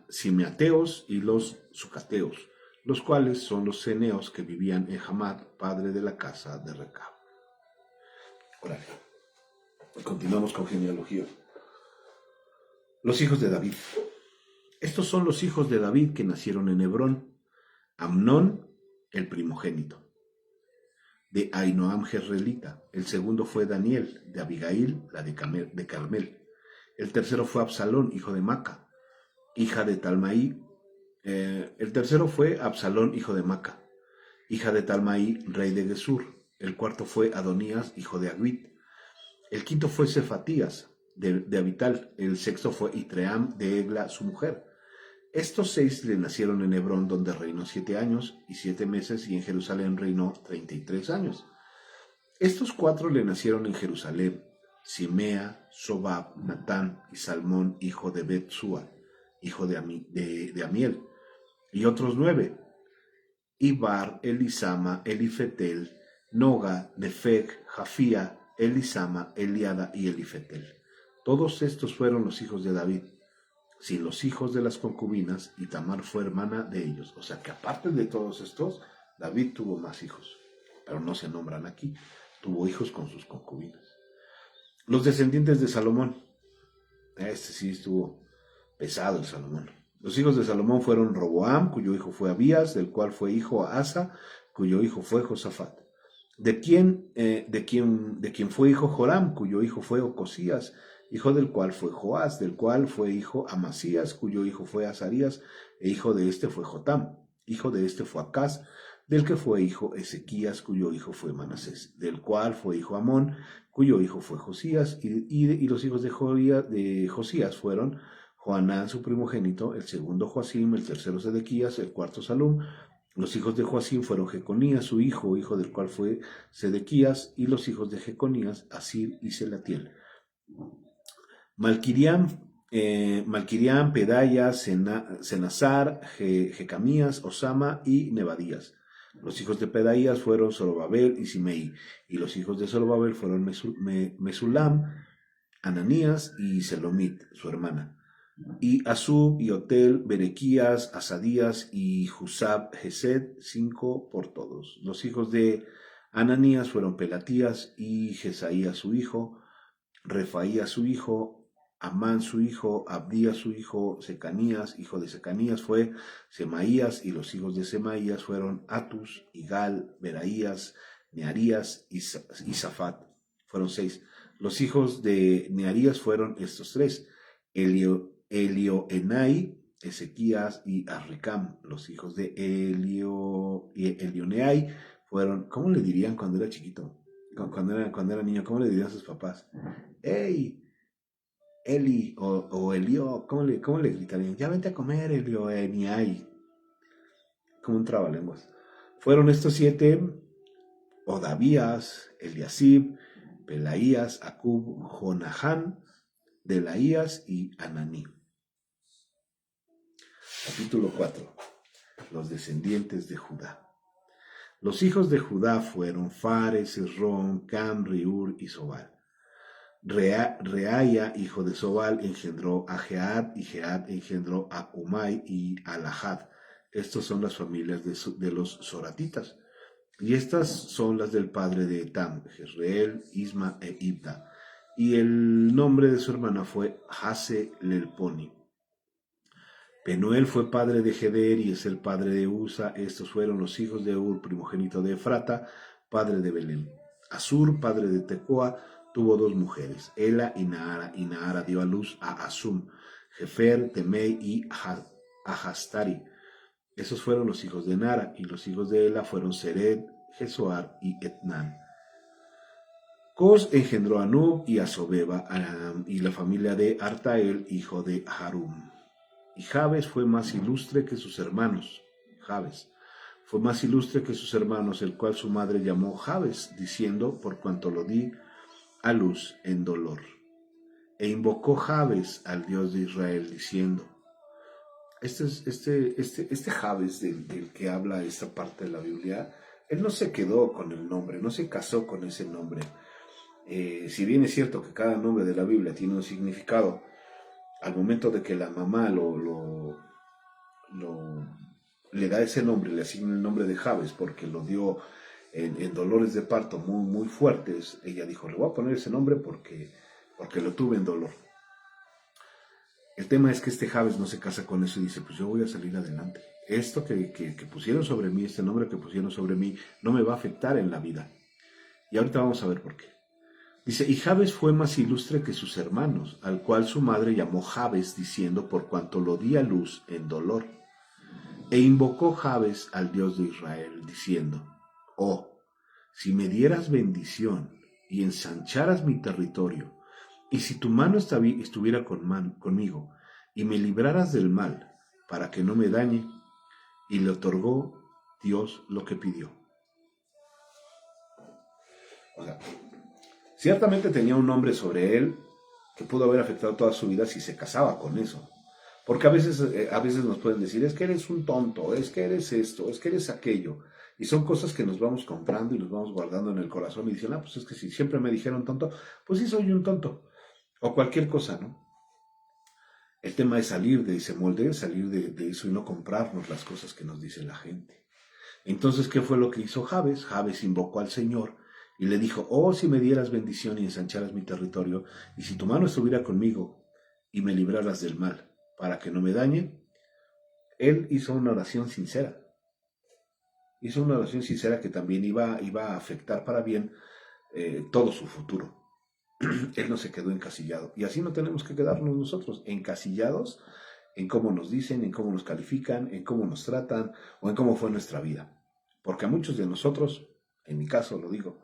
A: simeateos y los sucateos, los cuales son los ceneos que vivían en Hamad, padre de la casa de Recab. Órale. Continuamos con genealogía. Los hijos de David. Estos son los hijos de David que nacieron en Hebrón. Amnón, el primogénito, de Ainoam Jezreelita. El segundo fue Daniel, de Abigail, la de Carmel. El tercero fue Absalón, hijo de Maca, hija de Talmaí. El tercero fue Absalón, hijo de Maca, hija de Talmaí, rey de Gesur. El cuarto fue Adonías, hijo de Agüit. El quinto fue Cefatías, de Abital. El sexto fue Itream, de Egla, su mujer. Estos 6 le nacieron en Hebrón, donde reinó 7 años y 7 meses, y en Jerusalén reinó 33 años. Estos 4 le nacieron en Jerusalén: Simea, Sobab, Natán y Salmón, hijo de Bet-Sua, hijo de Amiel, y otros 9: Ibar, Elisama, Elifetel, Noga, Nefeg, Jafía, Elisama, Eliada y Elifetel. Todos estos fueron los hijos de David, sin los hijos de las concubinas, y Tamar fue hermana de ellos. O sea que aparte de todos estos, David tuvo más hijos, pero no se nombran aquí. Tuvo hijos con sus concubinas. Los descendientes de Salomón. Este sí estuvo pesado el Salomón. Los hijos de Salomón fueron Roboam, cuyo hijo fue Abías, del cual fue hijo Asa, cuyo hijo fue Josafat. De quien fue hijo Joram, cuyo hijo fue Ocosías, hijo del cual fue Joás, del cual fue hijo Amasías, cuyo hijo fue Azarías, e hijo de este fue Jotam, hijo de este fue Acaz, del que fue hijo Ezequías, cuyo hijo fue Manasés, del cual fue hijo Amón, cuyo hijo fue Josías, y los hijos de Josías fueron Joanán, su primogénito, el segundo Joacim, el tercero Sedequías, el cuarto Salum. Los hijos de Joacim fueron Jeconías, su hijo del cual fue Sedequías, y los hijos de Jeconías, Asir y Selatiel. Malquiriam, Pedaya, Senazar, Jecamías, Osama y Nebadías. Los hijos de Pedaías fueron Zorobabel y Simei, y los hijos de Zorobabel fueron Mesulam, Ananías y Selomit, su hermana, y Asub y Otel, Berequías, Asadías y Jusab, Gesed, 5 por todos. Los hijos de Ananías fueron Pelatías y Jesaías su hijo, Refaías su hijo, Amán su hijo, Abdías su hijo, Secanías, hijo de Secanías fue Semaías, y los hijos de Semaías fueron Atus, Igal, Beraías, Nearías y Zafat. Fueron 6. Los hijos de Nearías fueron estos 3: Elioenai, Ezequías y Arricam. Los hijos de Elioenai fueron, ¿cómo le dirían cuando era chiquito? Cuando era niño, ¿cómo le dirían a sus papás? ¡Ey! Eli o Elio, ¿cómo le gritarían? Ya vente a comer, Elioenai. Como un trabalenguas. Fueron estos 7: Odavías, Eliasib, Pelaías, Acub, Jonahán, Delaías y Ananí. Capítulo 4. Los descendientes de Judá. Los hijos de Judá fueron Fares, Esrón, Cam, Riur y Sobal. Reaya, hijo de Sobal, engendró a Jead, y Jead engendró a Umai y a Lahad. Estos son las familias de los Zoratitas. Y estas son las del padre de Etam, Jezreel, Isma e Ibda. Y el nombre de su hermana fue Hase Lelponi. Penuel fue padre de Geder y es el padre de Usa. Estos fueron los hijos de Ur, primogénito de Efrata, padre de Belén. Asur, padre de Tecoa, tuvo 2 mujeres, Ela y Nahara. Y Nahara dio a luz a Asum, Jefer, Temei y Ahastari. Esos fueron los hijos de Nara, y los hijos de Ela fueron Sered, Jesoar y Etnan. Cos engendró a Nub y a Sobeba, y la familia de Artael, hijo de Harum. Y Jabes fue más ilustre que sus hermanos. Jabes fue más ilustre que sus hermanos, el cual su madre llamó Jabes, diciendo, por cuanto lo di a luz en dolor. E invocó Jabes al Dios de Israel, diciendo, este Jabes del que habla esta parte de la Biblia, él no se quedó con el nombre, no se casó con ese nombre. Si bien es cierto que cada nombre de la Biblia tiene un significado, al momento de que la mamá le da ese nombre, le asigna el nombre de Jabes porque lo dio en dolores de parto muy, muy fuertes, ella dijo, le voy a poner ese nombre porque lo tuve en dolor. El tema es que este Jabes no se casa con eso y dice, pues yo voy a salir adelante. Esto que pusieron sobre mí, este nombre que pusieron sobre mí, no me va a afectar en la vida. Y ahorita vamos a ver por qué. Dice, y Jabes fue más ilustre que sus hermanos, al cual su madre llamó Jabes, diciendo, por cuanto lo di a luz en dolor. E invocó Jabes al Dios de Israel, diciendo, oh, si me dieras bendición y ensancharas mi territorio, y si tu mano estuviera conmigo, y me libraras del mal, para que no me dañe, y le otorgó Dios lo que pidió. O sea, ciertamente tenía un nombre sobre él que pudo haber afectado toda su vida si se casaba con eso. Porque a veces nos pueden decir, es que eres un tonto, es que eres esto, es que eres aquello. Y son cosas que nos vamos comprando y nos vamos guardando en el corazón y dicen, pues es que si siempre me dijeron tonto, pues sí soy un tonto. O cualquier cosa, ¿no? El tema es salir de ese molde, salir de eso y no comprarnos las cosas que nos dice la gente. Entonces, ¿qué fue lo que hizo Jabes? Jabes invocó al Señor y le dijo, oh, si me dieras bendición y ensancharas mi territorio, y si tu mano estuviera conmigo y me libraras del mal, para que no me dañe. Él hizo una oración sincera. Hizo una oración sincera que también iba a afectar para bien todo su futuro. Él no se quedó encasillado. Y así no tenemos que quedarnos nosotros, encasillados en cómo nos dicen, en cómo nos califican, en cómo nos tratan o en cómo fue nuestra vida. Porque a muchos de nosotros, en mi caso lo digo,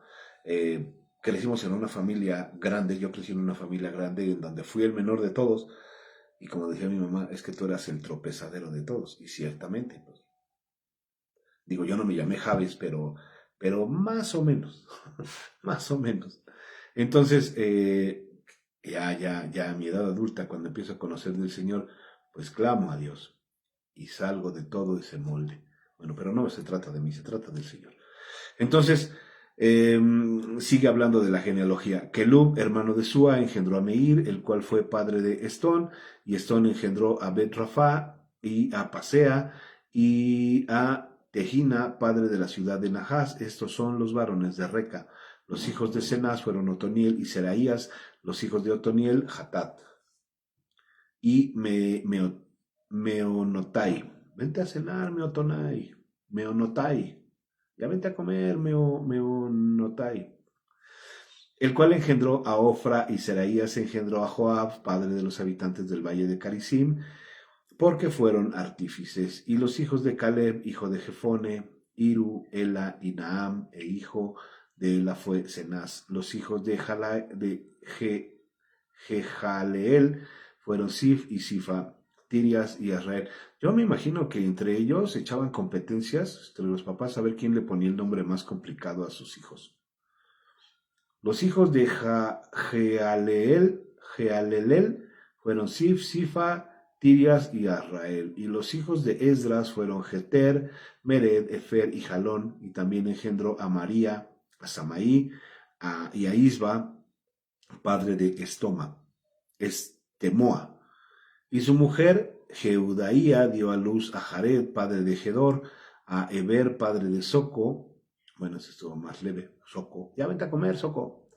A: crecimos en una familia grande, yo crecí en una familia grande en donde fui el menor de todos, y como decía mi mamá, es que tú eras el tropezadero de todos, y ciertamente, pues, digo, yo no me llamé Jabes, pero más o menos, más o menos. Entonces, ya a mi edad adulta, cuando empiezo a conocer del Señor, pues clamo a Dios y salgo de todo ese molde. Bueno, pero no se trata de mí, se trata del Señor. Entonces, sigue hablando de la genealogía. Kelub, hermano de Sua, engendró a Meir, el cual fue padre de Estón, y Estón engendró a Bet-Rafa y a Pasea y a Tejina, padre de la ciudad de Nahas. Estos son los varones de Reca. Los hijos de Cenaz fueron Otoniel y Seraías, los hijos de Otoniel, Hatat y Meonotai. Vente a cenar, Meonotai. Ya vente a comer, Meonotai. El cual engendró a Ofra y Seraías engendró a Joab, padre de los habitantes del valle de Carisim, porque fueron artífices. Y los hijos de Caleb, hijo de Jefone, Iru, Ela y Naam, e hijo de Ela fue Cenaz. Los hijos de Jejaleel fueron Sif y Sifa, Tirias y Israel. Yo me imagino que entre ellos echaban competencias entre los papás a ver quién le ponía el nombre más complicado a sus hijos. Los hijos de Jealelel fueron Sif, Sifa, Tirias y Israel. Y los hijos de Esdras fueron Jeter, Mered, Efer y Jalón. Y también engendró a María, a Samaí y a Isba, padre de Estemoa. Y su mujer, Jeudaía, dio a luz a Jared, padre de Gedor, a Eber, padre de Soco. Bueno, eso estuvo más leve, Soco. Ya vente a comer, Soco.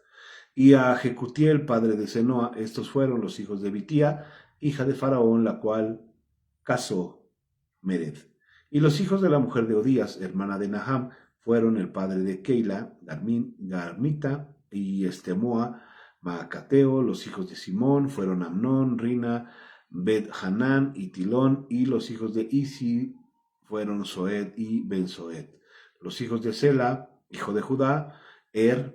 A: Y a Jecutiel, padre de Senoa. Estos fueron los hijos de Bitía, hija de Faraón, la cual casó Mered. Y los hijos de la mujer de Odías, hermana de Naham, fueron el padre de Keila, Garmita y Estemoa, Maacateo. Los hijos de Simón fueron Amnón, Rina, Bet-Hanán y Tilón. Y los hijos de Isi fueron Soed y Ben-Soed. Los hijos de Sela, hijo de Judá,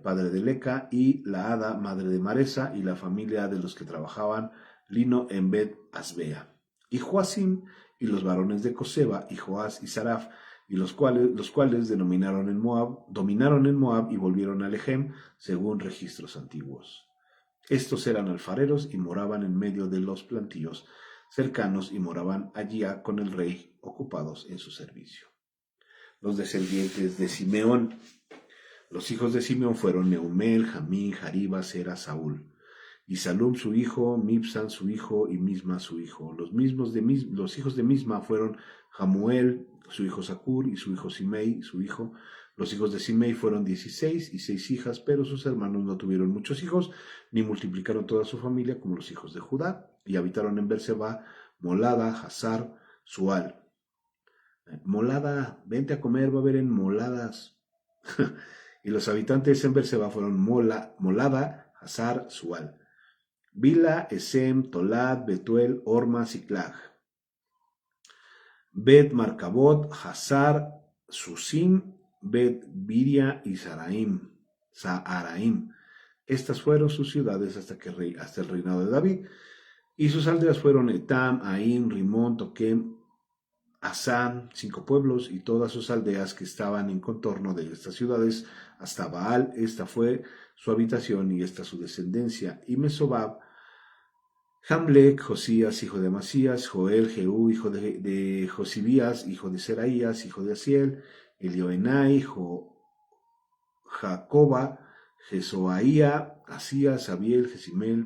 A: padre de Leca, y Laada, madre de Maresa, y la familia de los que trabajaban lino en Bet Asbea. Y Joacim, y los varones de Coseba, y Joás y Saraf, y los cuales dominaron en Moab y volvieron a Lechem, según registros antiguos. Estos eran alfareros y moraban en medio de los plantíos cercanos y moraban allí con el rey, ocupados en su servicio. Los descendientes de Simeón. Los hijos de Simeón fueron Neumel, Jamín, Jariba, Sera, Saúl. Y Salum su hijo, Mibsan su hijo y Misma su hijo. Los hijos de Misma fueron Jamuel, su hijo Sacur y su hijo Simei, su hijo. Los hijos de Simei fueron 16 y 6 hijas, pero sus hermanos no tuvieron muchos hijos, ni multiplicaron toda su familia como los hijos de Judá, y habitaron en Berseba, Molada, Hazar, Sual. Molada, vente a comer, va a haber en Moladas. Y los habitantes en Berseba fueron Molada, Hazar, Sual. Bila, Esem, Tolad, Betuel, Orma, Ziklag. Bet Marcabot, Hazar, Susim, Bet Biria y Saharaim. Estas fueron sus ciudades hasta el reinado de David. Y sus aldeas fueron Etam, Aim, Rimón, Toquem, Asán, 5 pueblos, y todas sus aldeas que estaban en contorno de estas ciudades, hasta Baal. Esta fue su habitación y esta su descendencia. Y Mesobab, Jamlec, Josías, hijo de Amasías, Joel, Jehú, hijo de Josibías, hijo de Seraías, hijo de Asiel, Elioenai, Jacoba, Jesoaía, Asías, Abiel, Jesimel,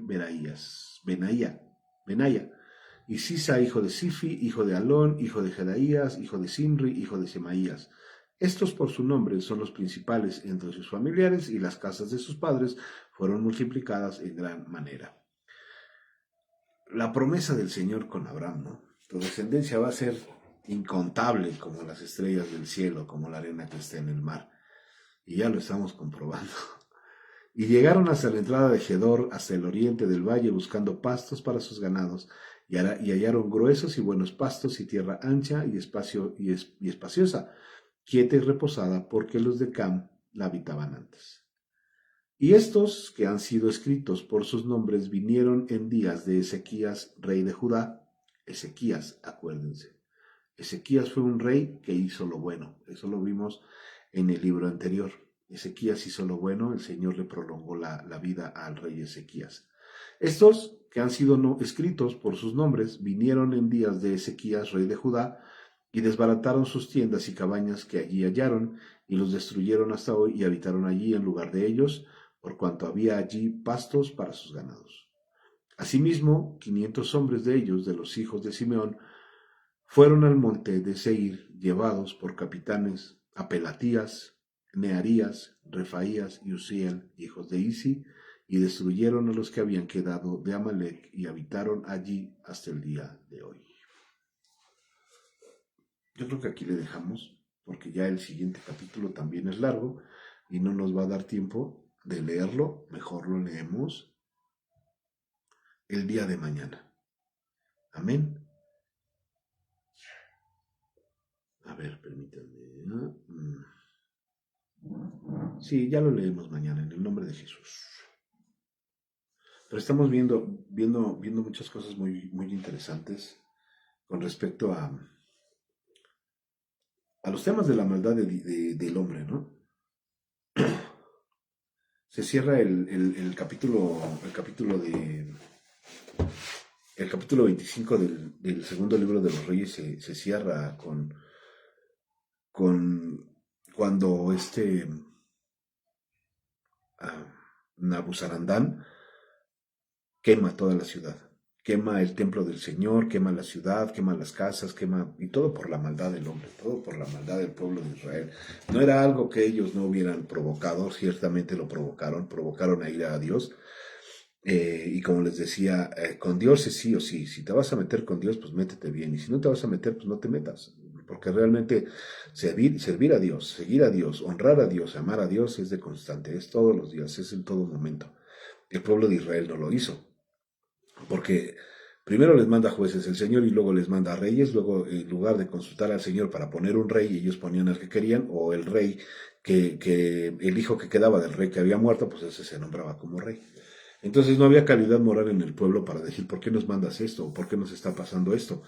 A: Benaía, y Sisa, hijo de Sifi, hijo de Alón, hijo de Jedaías, hijo de Simri, hijo de Semaías. Estos por su nombre son los principales entre sus familiares, y las casas de sus padres fueron multiplicadas en gran manera. La promesa del Señor con Abraham, ¿no? Tu descendencia va a ser incontable como las estrellas del cielo, como la arena que está en el mar. Y ya lo estamos comprobando. Y llegaron hasta la entrada de Gedor, hasta el oriente del valle, buscando pastos para sus ganados, y hallaron gruesos y buenos pastos y tierra ancha y espaciosa, quieta y reposada, porque los de Cam la habitaban antes. Y estos que han sido escritos por sus nombres vinieron en días de Ezequías, rey de Judá. Ezequías, acuérdense. Ezequías fue un rey que hizo lo bueno. Eso lo vimos en el libro anterior. Ezequías hizo lo bueno, el Señor le prolongó la vida al rey Ezequías. Estos que han sido escritos por sus nombres vinieron en días de Ezequías, rey de Judá, y desbarataron sus tiendas y cabañas que allí hallaron, y los destruyeron hasta hoy, y habitaron allí en lugar de ellos, por cuanto había allí pastos para sus ganados. Asimismo, 500 hombres de ellos, de los hijos de Simeón, fueron al monte de Seir, llevados por capitanes a Pelatías, Nearías, Refaías y Uziel, hijos de Isi, y destruyeron a los que habían quedado de Amalec, y habitaron allí hasta el día de hoy. Yo creo que aquí le dejamos, porque ya el siguiente capítulo también es largo, y no nos va a dar tiempo de leerlo. Mejor lo leemos el día de mañana. Amén. A ver, permítanme. Sí, ya lo leemos mañana, en el nombre de Jesús. Pero estamos viendo muchas cosas muy, muy interesantes con respecto a los temas de la maldad del hombre, ¿no? Se cierra el capítulo 25 del segundo libro de los Reyes, se cierra con cuando Nabuzaradán quema toda la ciudad, quema el templo del Señor, quema la ciudad, quema las casas, y todo por la maldad del hombre, todo por la maldad del pueblo de Israel. No era algo que ellos no hubieran provocado, ciertamente lo provocaron a ir a Dios. Y como les decía, con Dios es sí o sí. Si te vas a meter con Dios, pues métete bien, y si no te vas a meter, pues no te metas, porque realmente servir a Dios, seguir a Dios, honrar a Dios, amar a Dios es de constante, es todos los días, es en todo momento. El pueblo de Israel no lo hizo, porque primero les manda jueces el Señor y luego les manda reyes. Luego, en lugar de consultar al Señor para poner un rey, ellos ponían al que querían, o el rey el hijo que quedaba del rey que había muerto, pues ese se nombraba como rey. Entonces no había calidad moral en el pueblo para decir, ¿por qué nos mandas esto? ¿O por qué nos está pasando esto?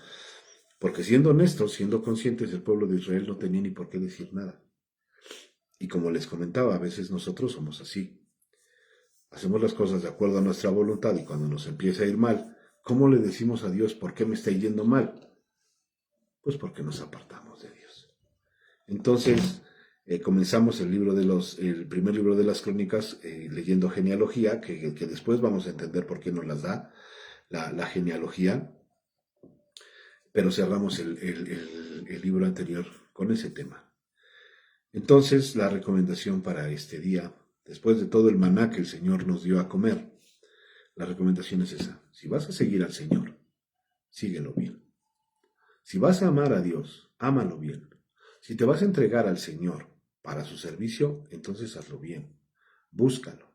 A: Porque siendo honestos, siendo conscientes, el pueblo de Israel no tenía ni por qué decir nada. Y como les comentaba, a veces nosotros somos así. Hacemos las cosas de acuerdo a nuestra voluntad y cuando nos empieza a ir mal, ¿cómo le decimos a Dios por qué me está yendo mal? Pues porque nos apartamos de Dios. Entonces, comenzamos el primer libro de las crónicas, leyendo genealogía, que después vamos a entender por qué nos las da la genealogía, pero cerramos el libro anterior con ese tema. Entonces, la recomendación para este día, después de todo el maná que el Señor nos dio a comer, la recomendación es esa. Si vas a seguir al Señor, síguelo bien. Si vas a amar a Dios, ámalo bien. Si te vas a entregar al Señor para su servicio, entonces hazlo bien. Búscalo.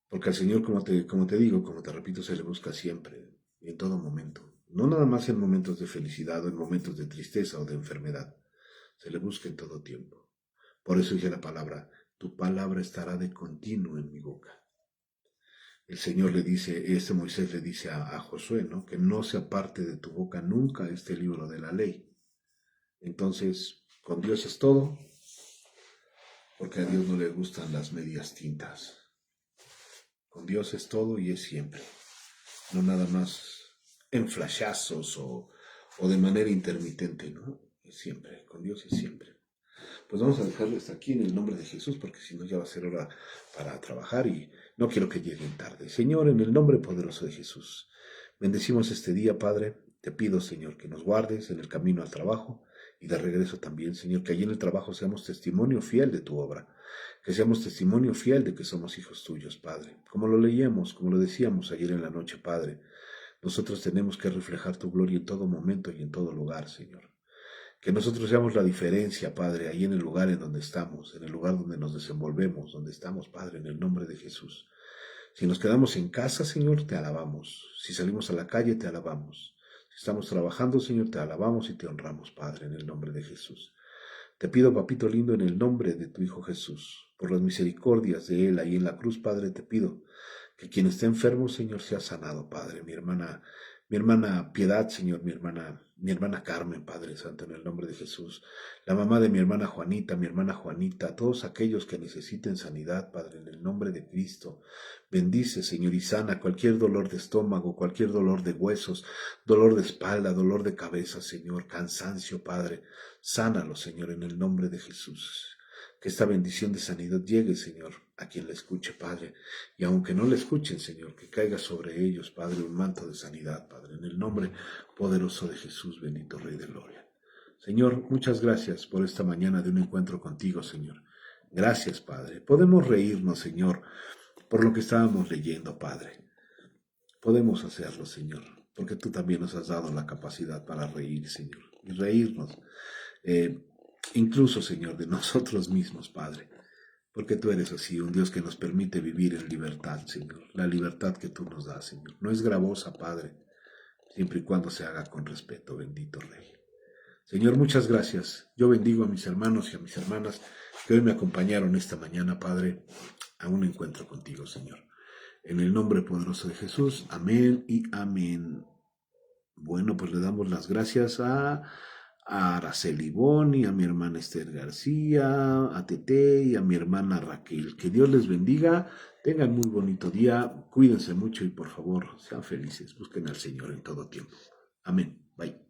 A: Porque al Señor, como te digo, como te repito, se le busca siempre, en todo momento. No nada más en momentos de felicidad o en momentos de tristeza o de enfermedad. Se le busca en todo tiempo. Por eso dije la palabra, tu palabra estará de continuo en mi boca. El Señor le dice, Moisés le dice a Josué, ¿no? Que no se aparte de tu boca nunca este libro de la ley. Entonces, con Dios es todo, porque a Dios no le gustan las medias tintas. Con Dios es todo y es siempre. No nada más en flashazos o de manera intermitente, ¿no? Es siempre, con Dios es siempre. Pues vamos a dejarlo hasta aquí en el nombre de Jesús, porque si no ya va a ser hora para trabajar y no quiero que lleguen tarde. Señor, en el nombre poderoso de Jesús, bendecimos este día, Padre. Te pido, Señor, que nos guardes en el camino al trabajo y de regreso también, Señor, que allí en el trabajo seamos testimonio fiel de tu obra, que seamos testimonio fiel de que somos hijos tuyos, Padre. Como lo leíamos, como lo decíamos ayer en la noche, Padre, nosotros tenemos que reflejar tu gloria en todo momento y en todo lugar, Señor. Que nosotros seamos la diferencia, Padre, ahí en el lugar en donde estamos, en el lugar donde nos desenvolvemos, donde estamos, Padre, en el nombre de Jesús. Si nos quedamos en casa, Señor, te alabamos. Si salimos a la calle, te alabamos. Si estamos trabajando, Señor, te alabamos y te honramos, Padre, en el nombre de Jesús. Te pido, papito lindo, en el nombre de tu Hijo Jesús, por las misericordias de Él ahí en la cruz, Padre, te pido que quien esté enfermo, Señor, sea sanado, Padre. Mi hermana Piedad, Señor, mi hermana Carmen, Padre Santo, en el nombre de Jesús. La mamá de mi hermana Juanita, todos aquellos que necesiten sanidad, Padre, en el nombre de Cristo. Bendice, Señor, y sana cualquier dolor de estómago, cualquier dolor de huesos, dolor de espalda, dolor de cabeza, Señor, cansancio, Padre. Sánalo, Señor, en el nombre de Jesús. Que esta bendición de sanidad llegue, Señor, a quien la escuche, Padre. Y aunque no la escuchen, Señor, que caiga sobre ellos, Padre, un manto de sanidad, Padre, en el nombre poderoso de Jesús, bendito Rey de Gloria. Señor, muchas gracias por esta mañana de un encuentro contigo, Señor. Gracias, Padre. Podemos reírnos, Señor, por lo que estábamos leyendo, Padre. Podemos hacerlo, Señor, porque tú también nos has dado la capacidad para reír, Señor, y reírnos. Incluso, Señor, de nosotros mismos, Padre, porque tú eres así, un Dios que nos permite vivir en libertad, Señor, la libertad que tú nos das, Señor. No es gravosa, Padre, siempre y cuando se haga con respeto, bendito Rey. Señor, muchas gracias. Yo bendigo a mis hermanos y a mis hermanas que hoy me acompañaron esta mañana, Padre, a un encuentro contigo, Señor. En el nombre poderoso de Jesús, amén y amén. Bueno, pues le damos las gracias a Araceli Boni, a mi hermana Esther García, a Tete y a mi hermana Raquel. Que Dios les bendiga, tengan muy bonito día, cuídense mucho y por favor sean felices, busquen al Señor en todo tiempo. Amén. Bye.